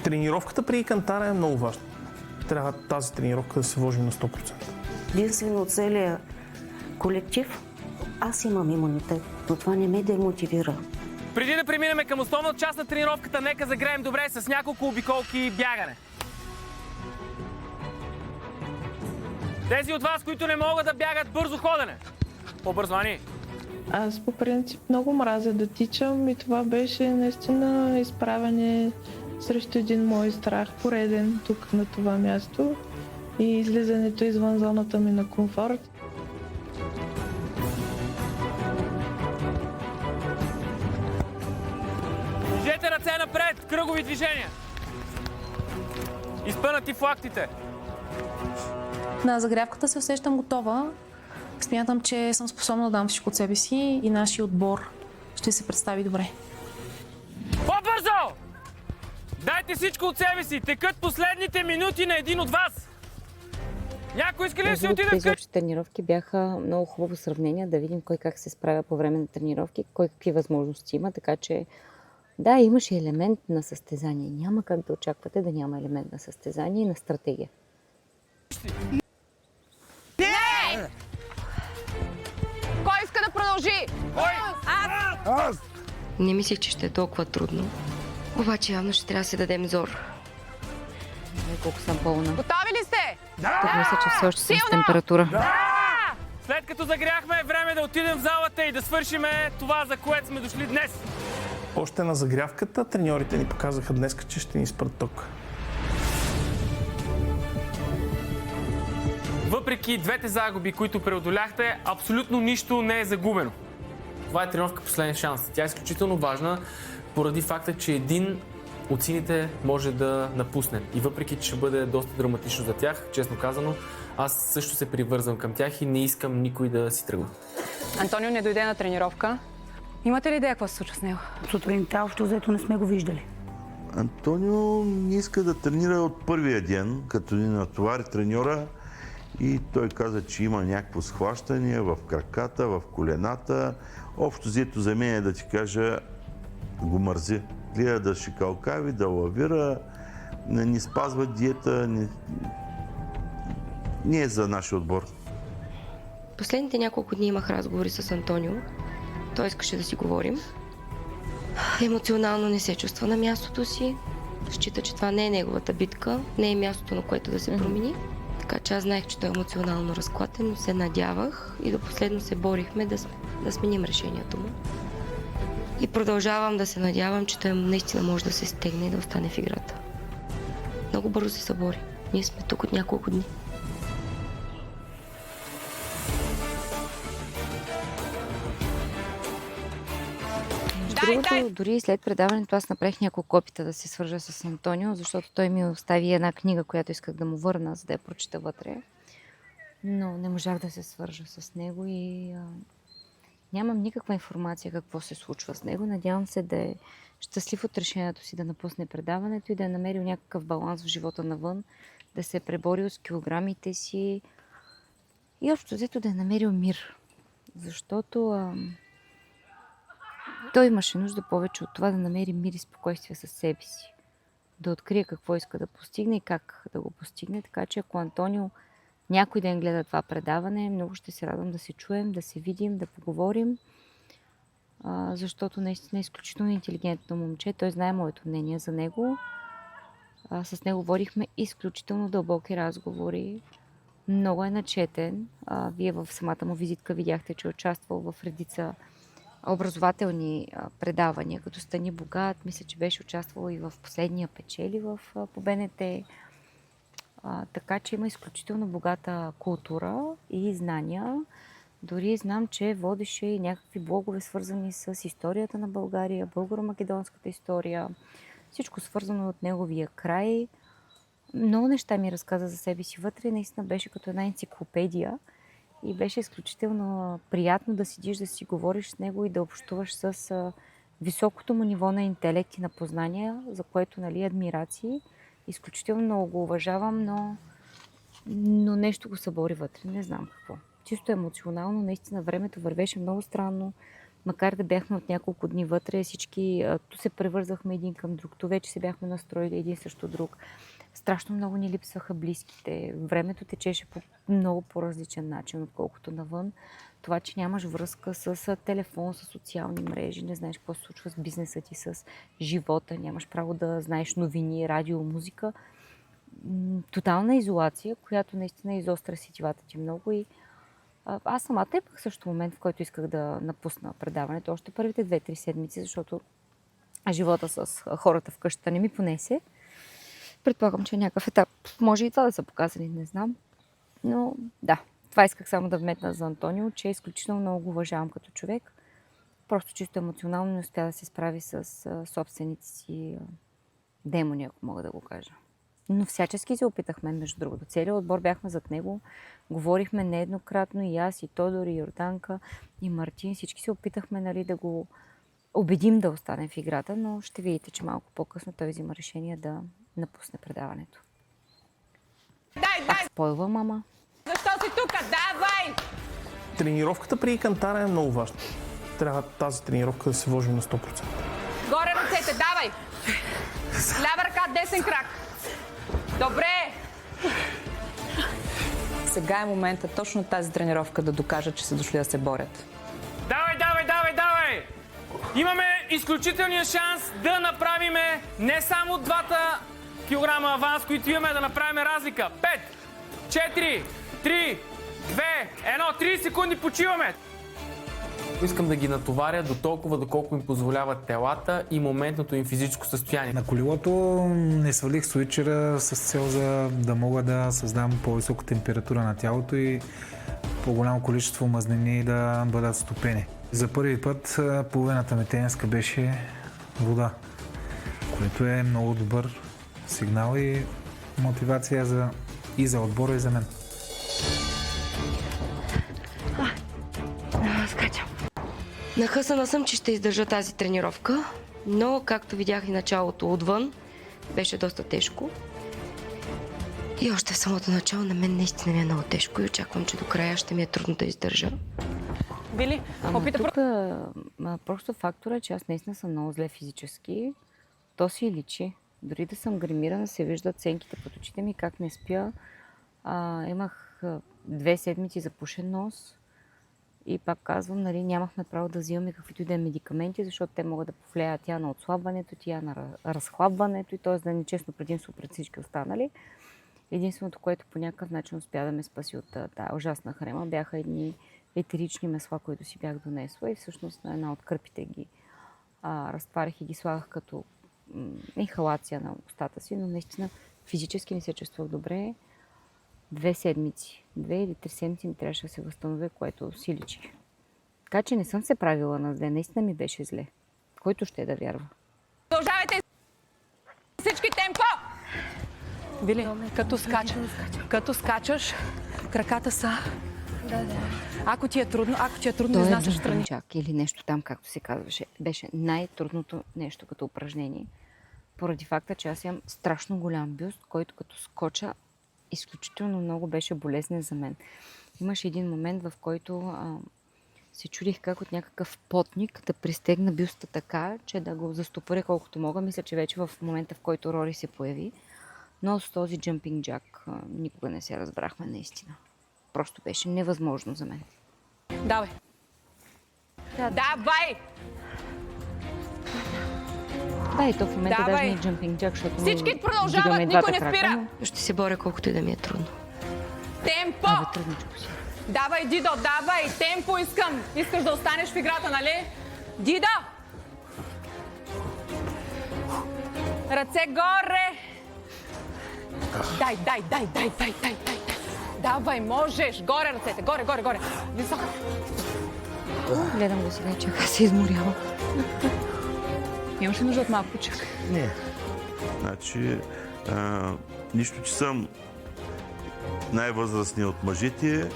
Тренировката при кантара е много важна. Трябва тази тренировка да се вложи на 100%. Единствено от целия колектив аз имам имунитет, но това не ме демотивира. Преди да преминем към основната част на тренировката, нека загреем добре с няколко обиколки и бягане. Тези от вас, които не могат да бягат, бързо ходене. По-бързо, Ани. Аз по принцип много мразя да тичам и това беше наистина изправяне срещу един мой страх, пореден тук на това място и излизането извън зоната ми на комфорт. Движете ръце напред, кръгови движения. Изпънати в лактите. На загрявката се усещам готова. Смятам, че съм способна да дам всичко от себе си и нашия отбор ще се представи добре. По-бързо! Дайте всичко от себе си! Текат последните минути на един от вас! Някой иска ли да си отиде Тези общи тренировки бяха много хубаво сравнение, да видим кой как се справя по време на тренировки, кой какви възможности има, така че да, имаше елемент на състезание. Няма как да очаквате да няма елемент на състезание и на стратегия. Не! Кой иска да продължи? Кой? Аз! Не мислих, че ще е толкова трудно. Обаче явно ще трябва да си дадем зор. Колко съм пълна. Готови ли сте? Тук мисля, че все още съм с температура. След като загряхме, е време да отидем в залата и да свършиме това, за което сме дошли днес. Още на загрявката треньорите ни показаха днес, че ще ни спрат ток. Въпреки двете загуби, които преодоляхте, абсолютно нищо не е загубено. Това е тренировка последен шанс. Тя е изключително важна, поради факта, че един от сините може да напусне. И въпреки, че ще бъде доста драматично за тях, честно казано, аз също се привързвам към тях и не искам никой да си тръгва. Антонио не дойде на тренировка. Имате ли идея какво се случва с него? Сутринта общо взето не сме го виждали. Антонио не иска да тренира от първия ден, като ни натовари треньора и той каза, че има някакво схващане в краката, в колената. Общо взето за мен е да ти кажа, го мързи. Гледа да шикалкави, да лавира, не спазва диета, не е за нашия отбор. Последните няколко дни имах разговори с Антонио. Той искаше да си говорим. Емоционално не се чувства на мястото си. Счита, че това не е неговата битка, не е мястото, на което да се промени. Така че аз знаех, че той е емоционално разклатен, но се надявах и до последно се борихме да сменим решението му. И продължавам да се надявам, че той наистина може да се стегне и да остане в играта. Много бързо се събори. Ние сме тук от няколко дни. Другото, дори след предаването аз направих няколко опита да се свържа с Антонио, защото той ми остави една книга, която исках да му върна, за да я прочита вътре. Но не можах да се свържа с него и нямам никаква информация какво се случва с него. Надявам се да е щастлив от решението си да напусне предаването и да е намерил някакъв баланс в живота навън, да се е преборил с килограмите си и общо взето да е намерил мир. Защото той имаше нужда повече от това да намери мир и спокойствие със себе си. Да открие какво иска да постигне и как да го постигне. Така че ако Антонио някой ден гледа това предаване, много ще се радвам да се чуем, да се видим, да поговорим. Защото наистина е изключително интелигентно момче. Той знае моето мнение за него. С него водихме изключително дълбоки разговори. Много е начетен. Вие в самата му визитка видяхте, че е участвал в редица образователни предавания, като Стани богат. Мисля, че беше участвал и в последния печели по БНТ. Така че има изключително богата култура и знания. Дори знам, че водеше и някакви блогове, свързани с историята на България, българо-македонската история. Всичко свързано от неговия край. Много неща ми разказа за себе си вътре. Наистина беше като една енциклопедия. И беше изключително приятно да седиш, да си говориш с него и да общуваш с високото му ниво на интелект и на познания, за което, нали, адмирации. Изключително много го уважавам, но нещо го събори вътре. Не знам какво. Чисто емоционално, наистина времето вървеше много странно. Макар да бяхме от няколко дни вътре, всички ту се превързахме един към друг, ту вече се бяхме настроили един срещу друг. Страшно много ни липсваха близките. Времето течеше по много по-различен начин, отколкото навън. Това, че нямаш връзка с телефон, с социални мрежи, не знаеш какво се случва с бизнеса ти, с живота, нямаш право да знаеш новини, радио, музика. Тотална изолация, която наистина изостра сетивата ти много. И аз самата имах също момент, в който исках да напусна предаването, още първите 2-3 седмици, защото живота с хората в къщата не ми понесе. Предполагам, че някакъв етап може и това да са показали, не знам. Но да, това исках само да вметна за Антонио, че изключително много го уважавам като човек. Просто чисто емоционално не успя да се справи с собствените си демони, ако мога да го кажа. Но всячески се опитахме, между другото. Целият отбор бяхме зад него. Говорихме нееднократно и аз, и Тодор, и Йорданка, и Мартин. Всички се опитахме, нали, да го убедим да остане в играта, но ще видите, че малко по-късно той взима решение да напусне предаването. Пак спойлвам, ама. Защо си тук? Давай! Тренировката при кантара е много важна. Трябва тази тренировка да се вложи на 100%. Горе ръцете, давай! Лява ръка, десен крак. Добре! Сега е момента точно тази тренировка да докажат, че са дошли да се борят. Давай, давай, давай, давай! Имаме изключителния шанс да направим не само 2 килограма аванс, които имаме, да направим разлика. 5, 4, 3, 2, 1, 30 секунди почиваме. Искам да ги натоваря до толкова, доколко им позволяват телата и моментното им физическо състояние. На колелото не свалих свичера с цел да мога да създам по-висока температура на тялото и по-голямо количество мазнини да бъдат стопени. За първи път половината ми тениска беше вода, което е много добър сигнал и мотивация и за отбора, и за мен. Нахъсана съм, че ще издържа тази тренировка, но както видях и началото отвън, беше доста тежко. И още в самото начало на мен наистина ми е много тежко и очаквам, че до края ще ми е трудно да издържа. Били, опита... Тук просто фактора е, че аз наистина съм много зле физически. То си личи. Дори да съм гримирана, се виждат сенките под очите ми, как не спя. Имах 2 седмици запушен нос. И пак казвам, нали, нямахме право да взимаме каквито и да е медикаменти, защото те могат да повлияят тя на отслабването, тя на разхлабването и т.е. да е нечестно предимство пред всички останали. Единственото, което по някакъв начин успя да ме спаси от тази ужасна хрема, бяха едни етерични месла, които си бях донесла и всъщност на една от кърпите ги разтварях и ги слагах като инхалация на устата си, но наистина физически не се чувствах добре. 2 седмици, 2 или 3 седмици не трябваше да се възстановя, което си личи. Така че не съм се правила на зле, наистина ми беше зле. Който ще да вярва. Продължавайте всички темпо! Вили, като скачаш, краката са... Да. Ако ти е трудно, изнасяш страни. Чак или нещо там, както се казваше, беше най-трудното нещо като упражнение. Поради факта, че аз имам страшно голям бюст, който като скоча изключително много беше болезнен за мен. Имаше един момент, в който се чудих как от някакъв потник да пристегна бюста така, че да го застопоря колкото мога. Мисля, че вече в момента, в който Рори се появи. Но с този джъмпинг джак никога не се разбрахме наистина. Просто беше невъзможно за мен. Давай! Давай! Да, и то в момента даже не е джъмпинг джак, защото всички продължават, никой не спира! Ще се боря колкото и да ми е трудно. Темпо! Трудничко си. Давай, Дидо, давай! Темпо искам! Искаш да останеш в играта, нали? Дидо! Ръце горе! Дай! Давай, можеш! Горе ръцете! Горе! Високо! Гледам го сега и чака, се изморява. Имаш ли нужда от малко почивка? Не. Значи, нищо, че съм най-възрастният от мъжете,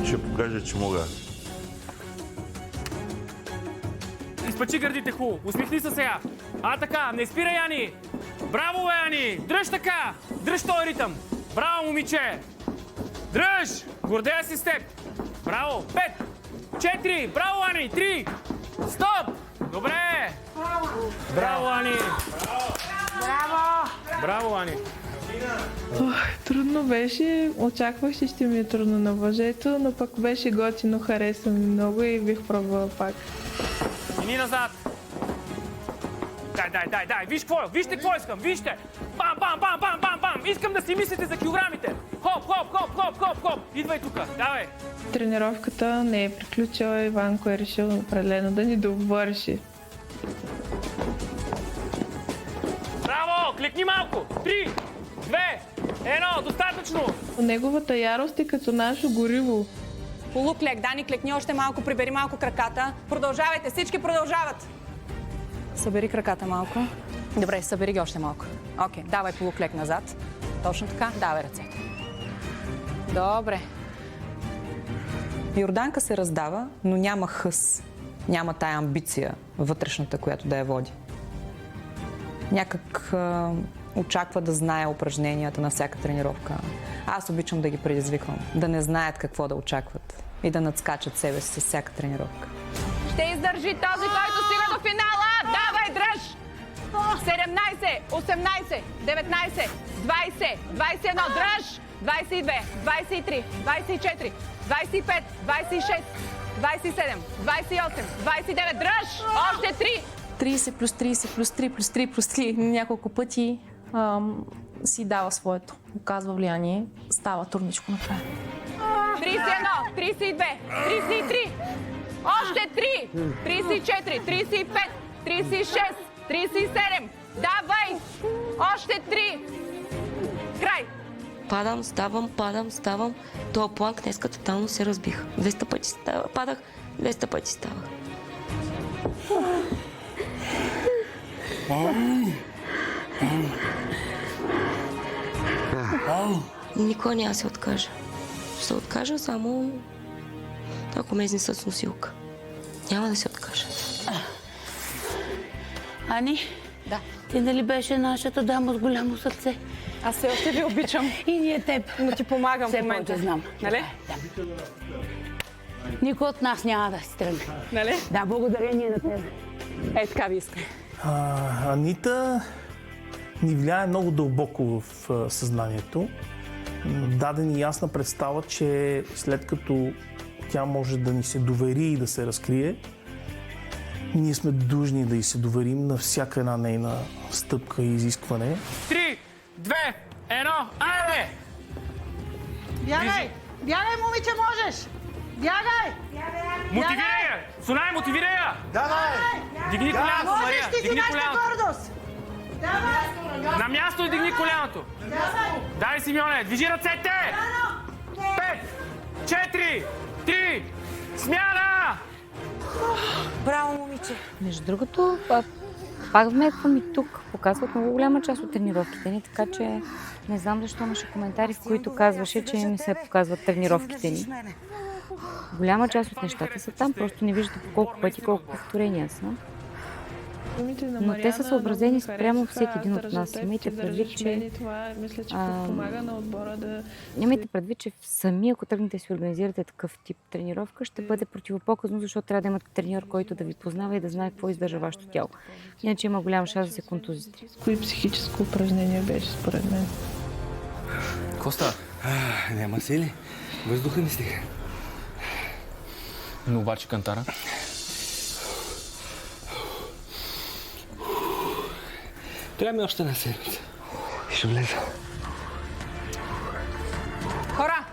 ще покажа, че мога. Изпъчи гърдите хубаво. Усмихни се сега. Така, не спира, Яни. Браво, Яни. Дръж така. Дръж този ритъм. Браво, момиче. Дръж. Гордея си с теб. Браво. 5, 4. Браво, Ани. 3. Стоп. Добре. Браво, Ани. Браво, Ани. Трудно беше. Очаквах, че ще ми е трудно на въжето, но пък беше готино, хареса ми много и бих пробвала пак. Мини назад. Дай. Вижте какво искам. Вижте. Бам. Искам да си мислите за килограмите. Хоп. Идвай тук. Давай. Тренировката не е приключила. Иванко е решил определено да ни довърши. Браво! Кликни малко. 3, 2, 1. Достатъчно. Неговата ярост е като наше гориво. Полуклек, Дани, клекни още малко, прибери малко краката. Продължавайте, всички продължават. Събери краката малко. Добре, събери ги още малко. Окей, давай полуклек назад. Точно така, давай ръцете. Добре. Йорданка се раздава, но няма хъс. Няма тая амбиция вътрешната, която да я води. Някак очаква да знае упражненията на всяка тренировка. Аз обичам да ги предизвиквам, да не знаят какво да очакват и да надскачат себе си с всяка тренировка. Ще издържи този, който стига до финала! Давай, дръж! 17, 18, 19, 20, 21, дръж! 22, 23, 24, 25, 26, 27, 28, 29, дръж! Още 3! 30 плюс 30 плюс 3 плюс 3 плюс 3 няколко пъти си дава своето. Оказва влияние. Става трудничко накрая. 31, 32, 33, още 3, 34, 35, 36, 37, давай, още 3, край. Падам, ставам. Това планк днеска тотално се разбих. 200 пъти падах, 200 пъти ставах. Никога няма се откажа. Ще се откажа само ако ме изнесат с носилка. Няма да се откажа. Ани? Да. Ти нали беше нашата дама с голямо сърце? Аз все още ви обичам. И ние теб. Но ти помагам все в момента. повече знам. Нали? Никой от нас няма да си тръгне. Нали? Да, благодарение на теб. Е, така ви искам. Анита ни влияе много дълбоко в съзнанието. Даде ни ясна представа, че след като тя може да ни се довери и да се разкрие, ние сме длъжни да й се доверим на всяка една нейна стъпка и изискване. 3, 2, 1, айде! Бягай! Бягай, момиче, можеш! Бягай! Мотивирай я! Сунай, мотивирай я! Давай! Дигни коляното, Можеш, Мария! ти си Дигни нашата коляното! гордост! Давай! На място и дигни коляното! Давай! Дай, Симеоне! Движи ръцете! 5, 4, 3, смяна! Браво, момиче! Между другото, пак вметвам и тук. Показват много голяма част от тренировките ни, така че не знам защо имаше коментари, в които казваше, че не се показват тренировките ни. Голяма част от нещата са там, просто не виждате по колко пъти, колко повторения са. Но те са съобразени спрямо всеки един от нас. Имайте предвид, че... Имайте предвид, че сами, ако тръгнете да си организирате такъв тип тренировка, ще бъде противопоказно, защото трябва да имате треньор, който да ви познава и да знае какво издържа вашето тяло. Иначе има голям шанс да се контузите. Кои психическо упражнение беше според мен? Коста? Няма сили. Въздуха не стига. Но обаче кантара? Трябва ми още една седмица. Ще влеза. Хора,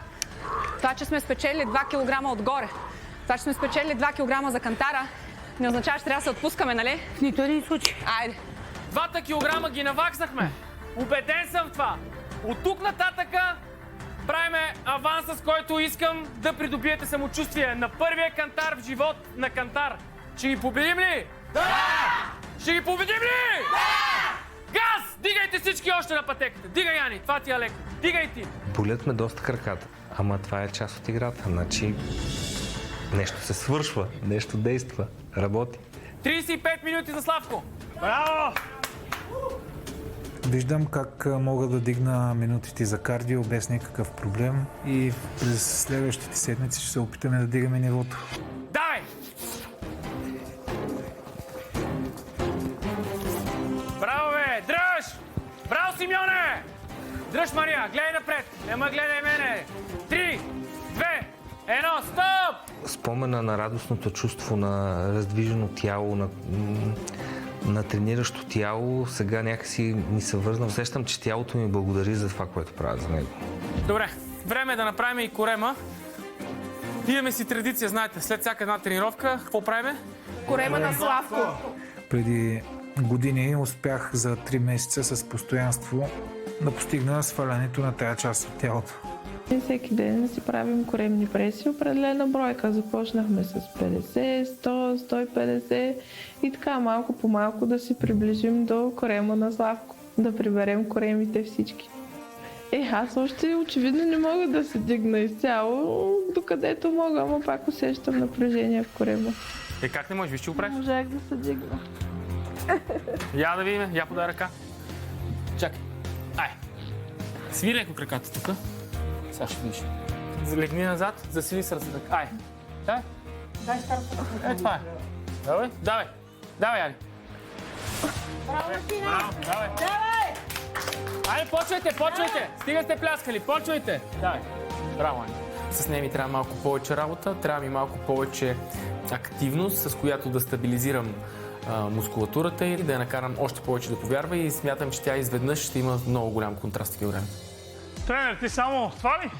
това, че сме спечели 2 кг отгоре, това, че сме спечели 2 кг за кантара, не означава, че трябва да се отпускаме, нали? В нито един случай. Айде. 2 килограма ги наваксахме. Убеден съм в това. От тук нататъка правиме аванса, с който искам да придобиете самочувствие на първия кантар в живот на кантар. Ще ги победим ли? Да! Ще ги победим ли? Да! Газ! Дигайте всички още на пътеката. Дигай, Яни, това ти е леко. Дигай ти. Болят ме доста краката, ама това е част от играта. Значи нещо се свършва, нещо действа, работи. 35 минути за Славко. Браво! Виждам как мога да дигна минутите за кардио без никакъв проблем и през следващите седмици ще се опитаме да дигаме нивото. Давай! Браво, бе! Дръж! Браво, Симеоне! Дръж, Мария! Гледай напред! Нема гледай мене! 3, 2, 1, стоп! Спомена на радостното чувство на раздвижено тяло, на трениращо тяло, сега някакси ни се върна. Усещам, че тялото ми благодари за това, което правя за него. Добре, време е да направим и корема. Имаме си традиция, знаете, след всяка една тренировка, какво правиме? Корема на Славко. Преди години успях за 3 месеца с постоянство да постигна свалянето на тая част от тялото. И всеки ден си правим коремни преси, определена бройка. Започнахме с 50, 100, 150 и така малко по малко да се приближим до корема на Славко. Да приберем коремите всички. Аз още очевидно не мога да се дигна изцяло, докъдето мога, ама пак усещам напрежение в корема. Как не можеш? Виж, че го правиш? Можах да се дигна. Я да видим, я подай ръка. Чакай. Ай. Свири леко краката тук. Сега ще видиш. Залегни назад, засили сърцето. Ай. Давай. Дай старата. Е, това е. Давай, давай. Давай, Али. Браво, сине! Давай. Давай! Айде, почвайте! Стига сте пляскали, почвайте! Давай. Браво, Ани. С нея ми трябва малко повече работа, трябва ми малко повече активност, с която да стабилизирам мускулатурата и да я накарам още повече да повярва и смятам, че тя изведнъж ще има много голям контраст в килограми. Тренер, ти само това ли?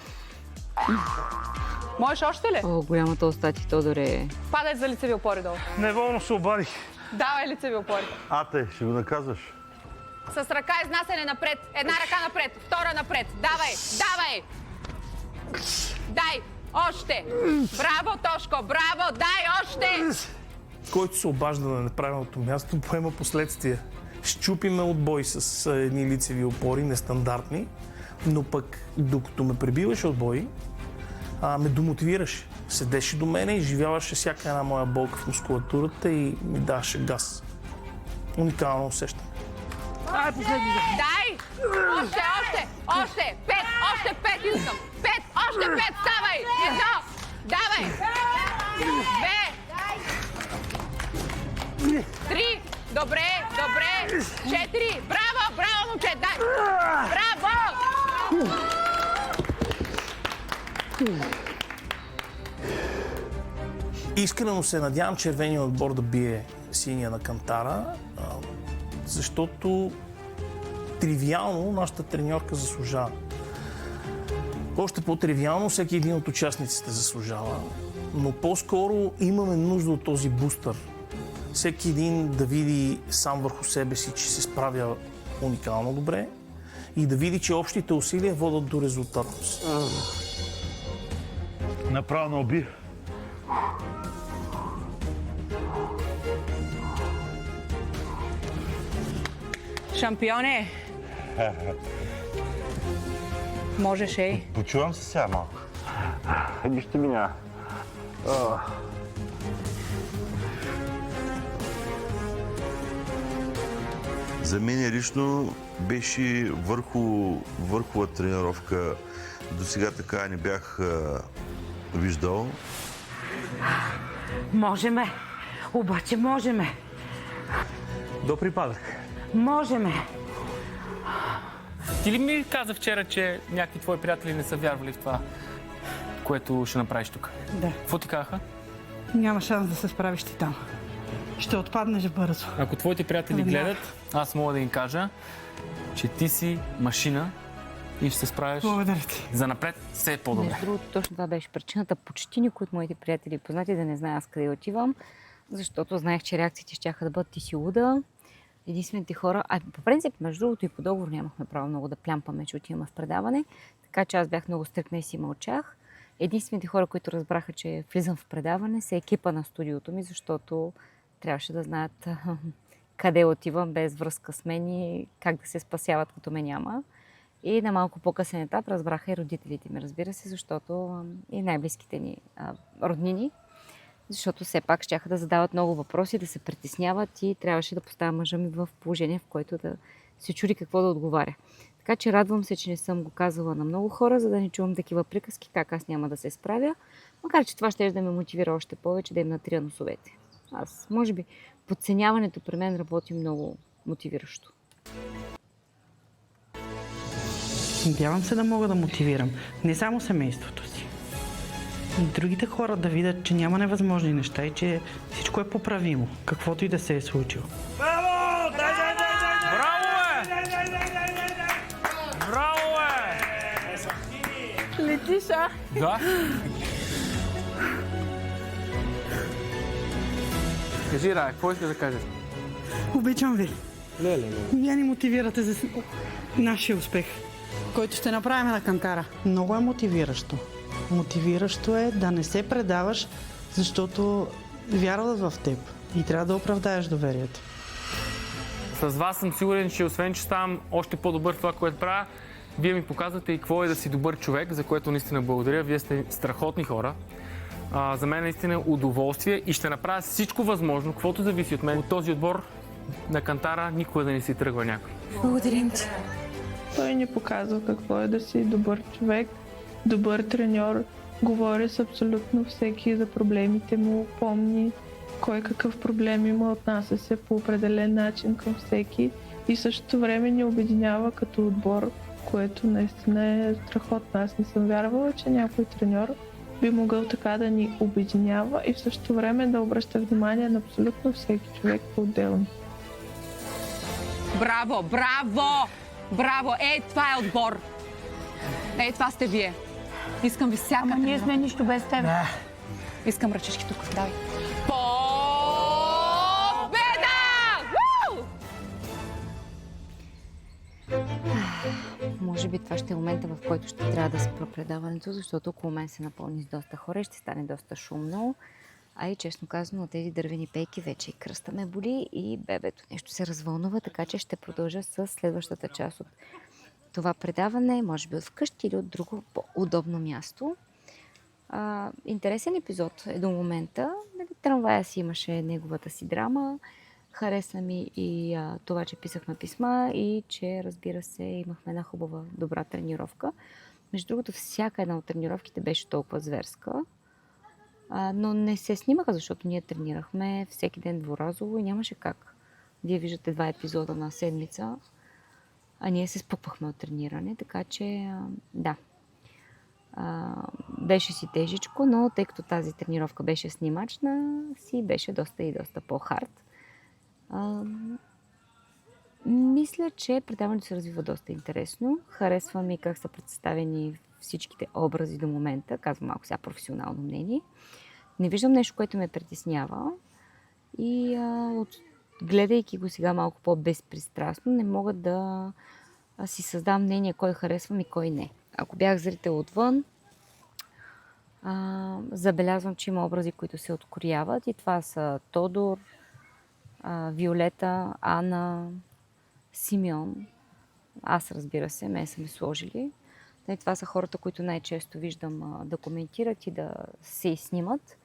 Можеш още ли? О, голямата уста ти, Тодоре. Падай за лицеви опори долу. Неволно се обадих. Давай лицеви опори. Ате, ще го наказваш. С ръка изнасяне напред. Една ръка напред, втора напред. Давай, давай! Дай, още! Браво, Тошко, браво, дай още! Който се обажда на неправилното място, поема последствия. Щупиме отбой с едни лицеви опори, нестандартни, но пък докато ме пребиваш отбой, ме домотивираш. седеше до мене, изживяваше всяка една моя болка в мускулатурата и ми даваше газ. Уникално усещане. Дай! Още! 5! Още 5 искам! 5! Още 5! Ставай! 1! Давай! 2! 3! Добре! 4! Браво, момче! Дай! Браво! Искрено се надявам червения отбор да бие синия на кантара, защото тривиално нашата треньорка заслужава. Още по-тривиално всеки един от участниците заслужава, но по-скоро имаме нужда от този бустър. Всеки един да види сам върху себе си, че се справя уникално добре и да види, че общите усилия водят до резултатност. Направо на оби. Шампионе! Можеш, ей. Почувам се сега малко. Нищо ми няма. За мен лично беше върхова тренировка. До сега така не бях виждал. Можеме, обаче можеме. До припадък. Можеме. Ти ли ми каза вчера, че някакви твои приятели не са вярвали в това, което ще направиш тук? Да. Какво ти казаха? Няма шанс да се справиш ти там. Ще отпаднеш бързо. Ако твоите приятели гледат, аз мога да им кажа, че ти си машина и ще се справиш. Благодаря ти. За напред все е по-добре. Между другото, точно това беше причината. Почти никой от моите приятели и познати да не знае аз къде отивам, защото знаех, че реакциите ще да бъдат: ти си луда. Единствените хора, по принцип, между другото и по договор нямахме право много да плямпаме, че отиваме в предаване, така че аз бях много стрикна и си мълчах. Единствените хора, които разбраха, че влизам в предаване, са екипа на студиото ми, защото трябваше да знаят къде отивам без връзка с мен и как да се спасяват, като ме няма. И на малко по-късен етап разбраха и родителите ми, разбира се, защото и най-близките ни роднини, защото все пак щяха да задават много въпроси, да се притесняват и трябваше да поставя мъжа ми в положение, в което да се чуди какво да отговаря. Така че радвам се, че не съм го казала на много хора, за да не чувам такива приказки, как аз няма да се справя. Макар че това ще да ме мотивира още повече, да им натрия носовете. Аз, може би, подценяването при мен работи много мотивиращо. Надявам се да мога да мотивирам не само семейството си, и другите хора да видят, че няма невъзможни неща и че всичко е поправимо, каквото и да се е случило. Браво! Браво, Летиша! Да. Кажи, Рая, какво искаш да кажеш? Обичам ви. Леле. Вие ни мотивирате за нашия успех, който ще направим на кантара. Много е мотивиращо. Мотивиращо е да не се предаваш, защото вярват в теб и трябва да оправдаеш доверието. С вас съм сигурен, че освен, че ставам още по-добър в това, което правя, вие ми показвате и какво е да си добър човек, за което наистина благодаря. Вие сте страхотни хора. За мен наистина е удоволствие и ще направя всичко възможно, каквото зависи от мен. От този отбор на кантара никога да не си тръгва някой. Благодарим ти. Той ни показва какво е да си добър човек, добър треньор. Говори с абсолютно всеки за проблемите му, помни кой какъв проблем има, отнася се по определен начин към всеки и в същото време ни обединява като отбор, което наистина е страхотно. Аз не съм вярвала, че някой треньор би могъл така да ни обединява и в същото време да обръща внимание на абсолютно всеки човек по-отделно. Браво, браво! Браво! Това е отбор! Това сте вие. Искам ви всяка... Ама ние сме нищо без теб. Искам ръчички тук. Давай. Победа! Може би това ще е момента, в който ще трябва да спра предаването, защото около мен се напълни с доста хора и ще стане доста шумно. А и честно казано, от тези дървени пейки вече и кръста ме боли и бебето нещо се развълнува, така че ще продължа с следващата част от това предаване, може би от вкъщи или от друго по-удобно място. Интересен епизод е до момента. Трамвая си имаше неговата си драма. Хареса ми и това, че писахме писма и че, разбира се, имахме една хубава, добра тренировка. Между другото, всяка една от тренировките беше толкова зверска, но не се снимаха, защото ние тренирахме всеки ден дворазово и нямаше как. Вие виждате 2 епизода на седмица, а ние се спъквахме от трениране, така че да. Беше си тежичко, но тъй като тази тренировка беше снимачна, си беше доста по-хард. Мисля, че предаването се развива доста интересно. Харесва ми как са представени всичките образи до момента. Казвам малко сега професионално мнение. Не виждам нещо, което ме притеснява. И гледайки го сега малко по-безпристрастно, не мога да си създам мнение кой харесвам и кой не. Ако бях зрител отвън, забелязвам, че има образи, които се открояват. И това са Тодор, Виолета, Ана, Симеон. Аз, разбира се, ме са ме сложили. И това са хората, които най-често виждам да коментират и да се снимат.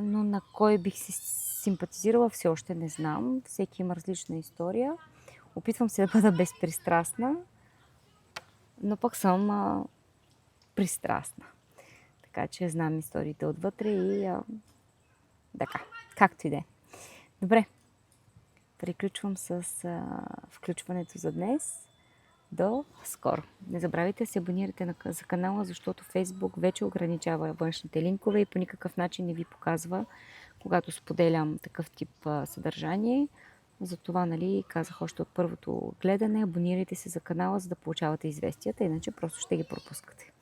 Но на кой бих се симпатизирала, все още не знам. Всеки има различна история. Опитвам се да бъда безпристрастна, но пък съм пристрастна. Така че знам историите отвътре и така, както и да е. Добре, приключвам с включването за днес. До скоро! Не забравяйте да се абонирате за канала, защото Facebook вече ограничава външните линкове и по никакъв начин не ви показва, когато споделям такъв тип съдържание. Затова, казах още от първото гледане, абонирайте се за канала, за да получавате известията, иначе просто ще ги пропускате.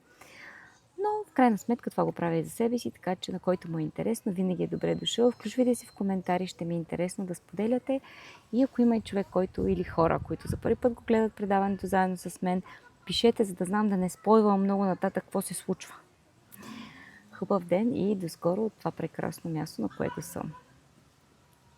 Но в крайна сметка това го правя и за себе си, така че на който му е интересно, винаги е добре дошъл. Включвайте се в коментари, ще ми е интересно да споделяте. И ако има и човек, който или хора, които за първи път го гледат предаването заедно с мен, пишете, за да знам да не спойвам много нататък какво се случва. Хубав ден и до скоро от това прекрасно място, на което съм.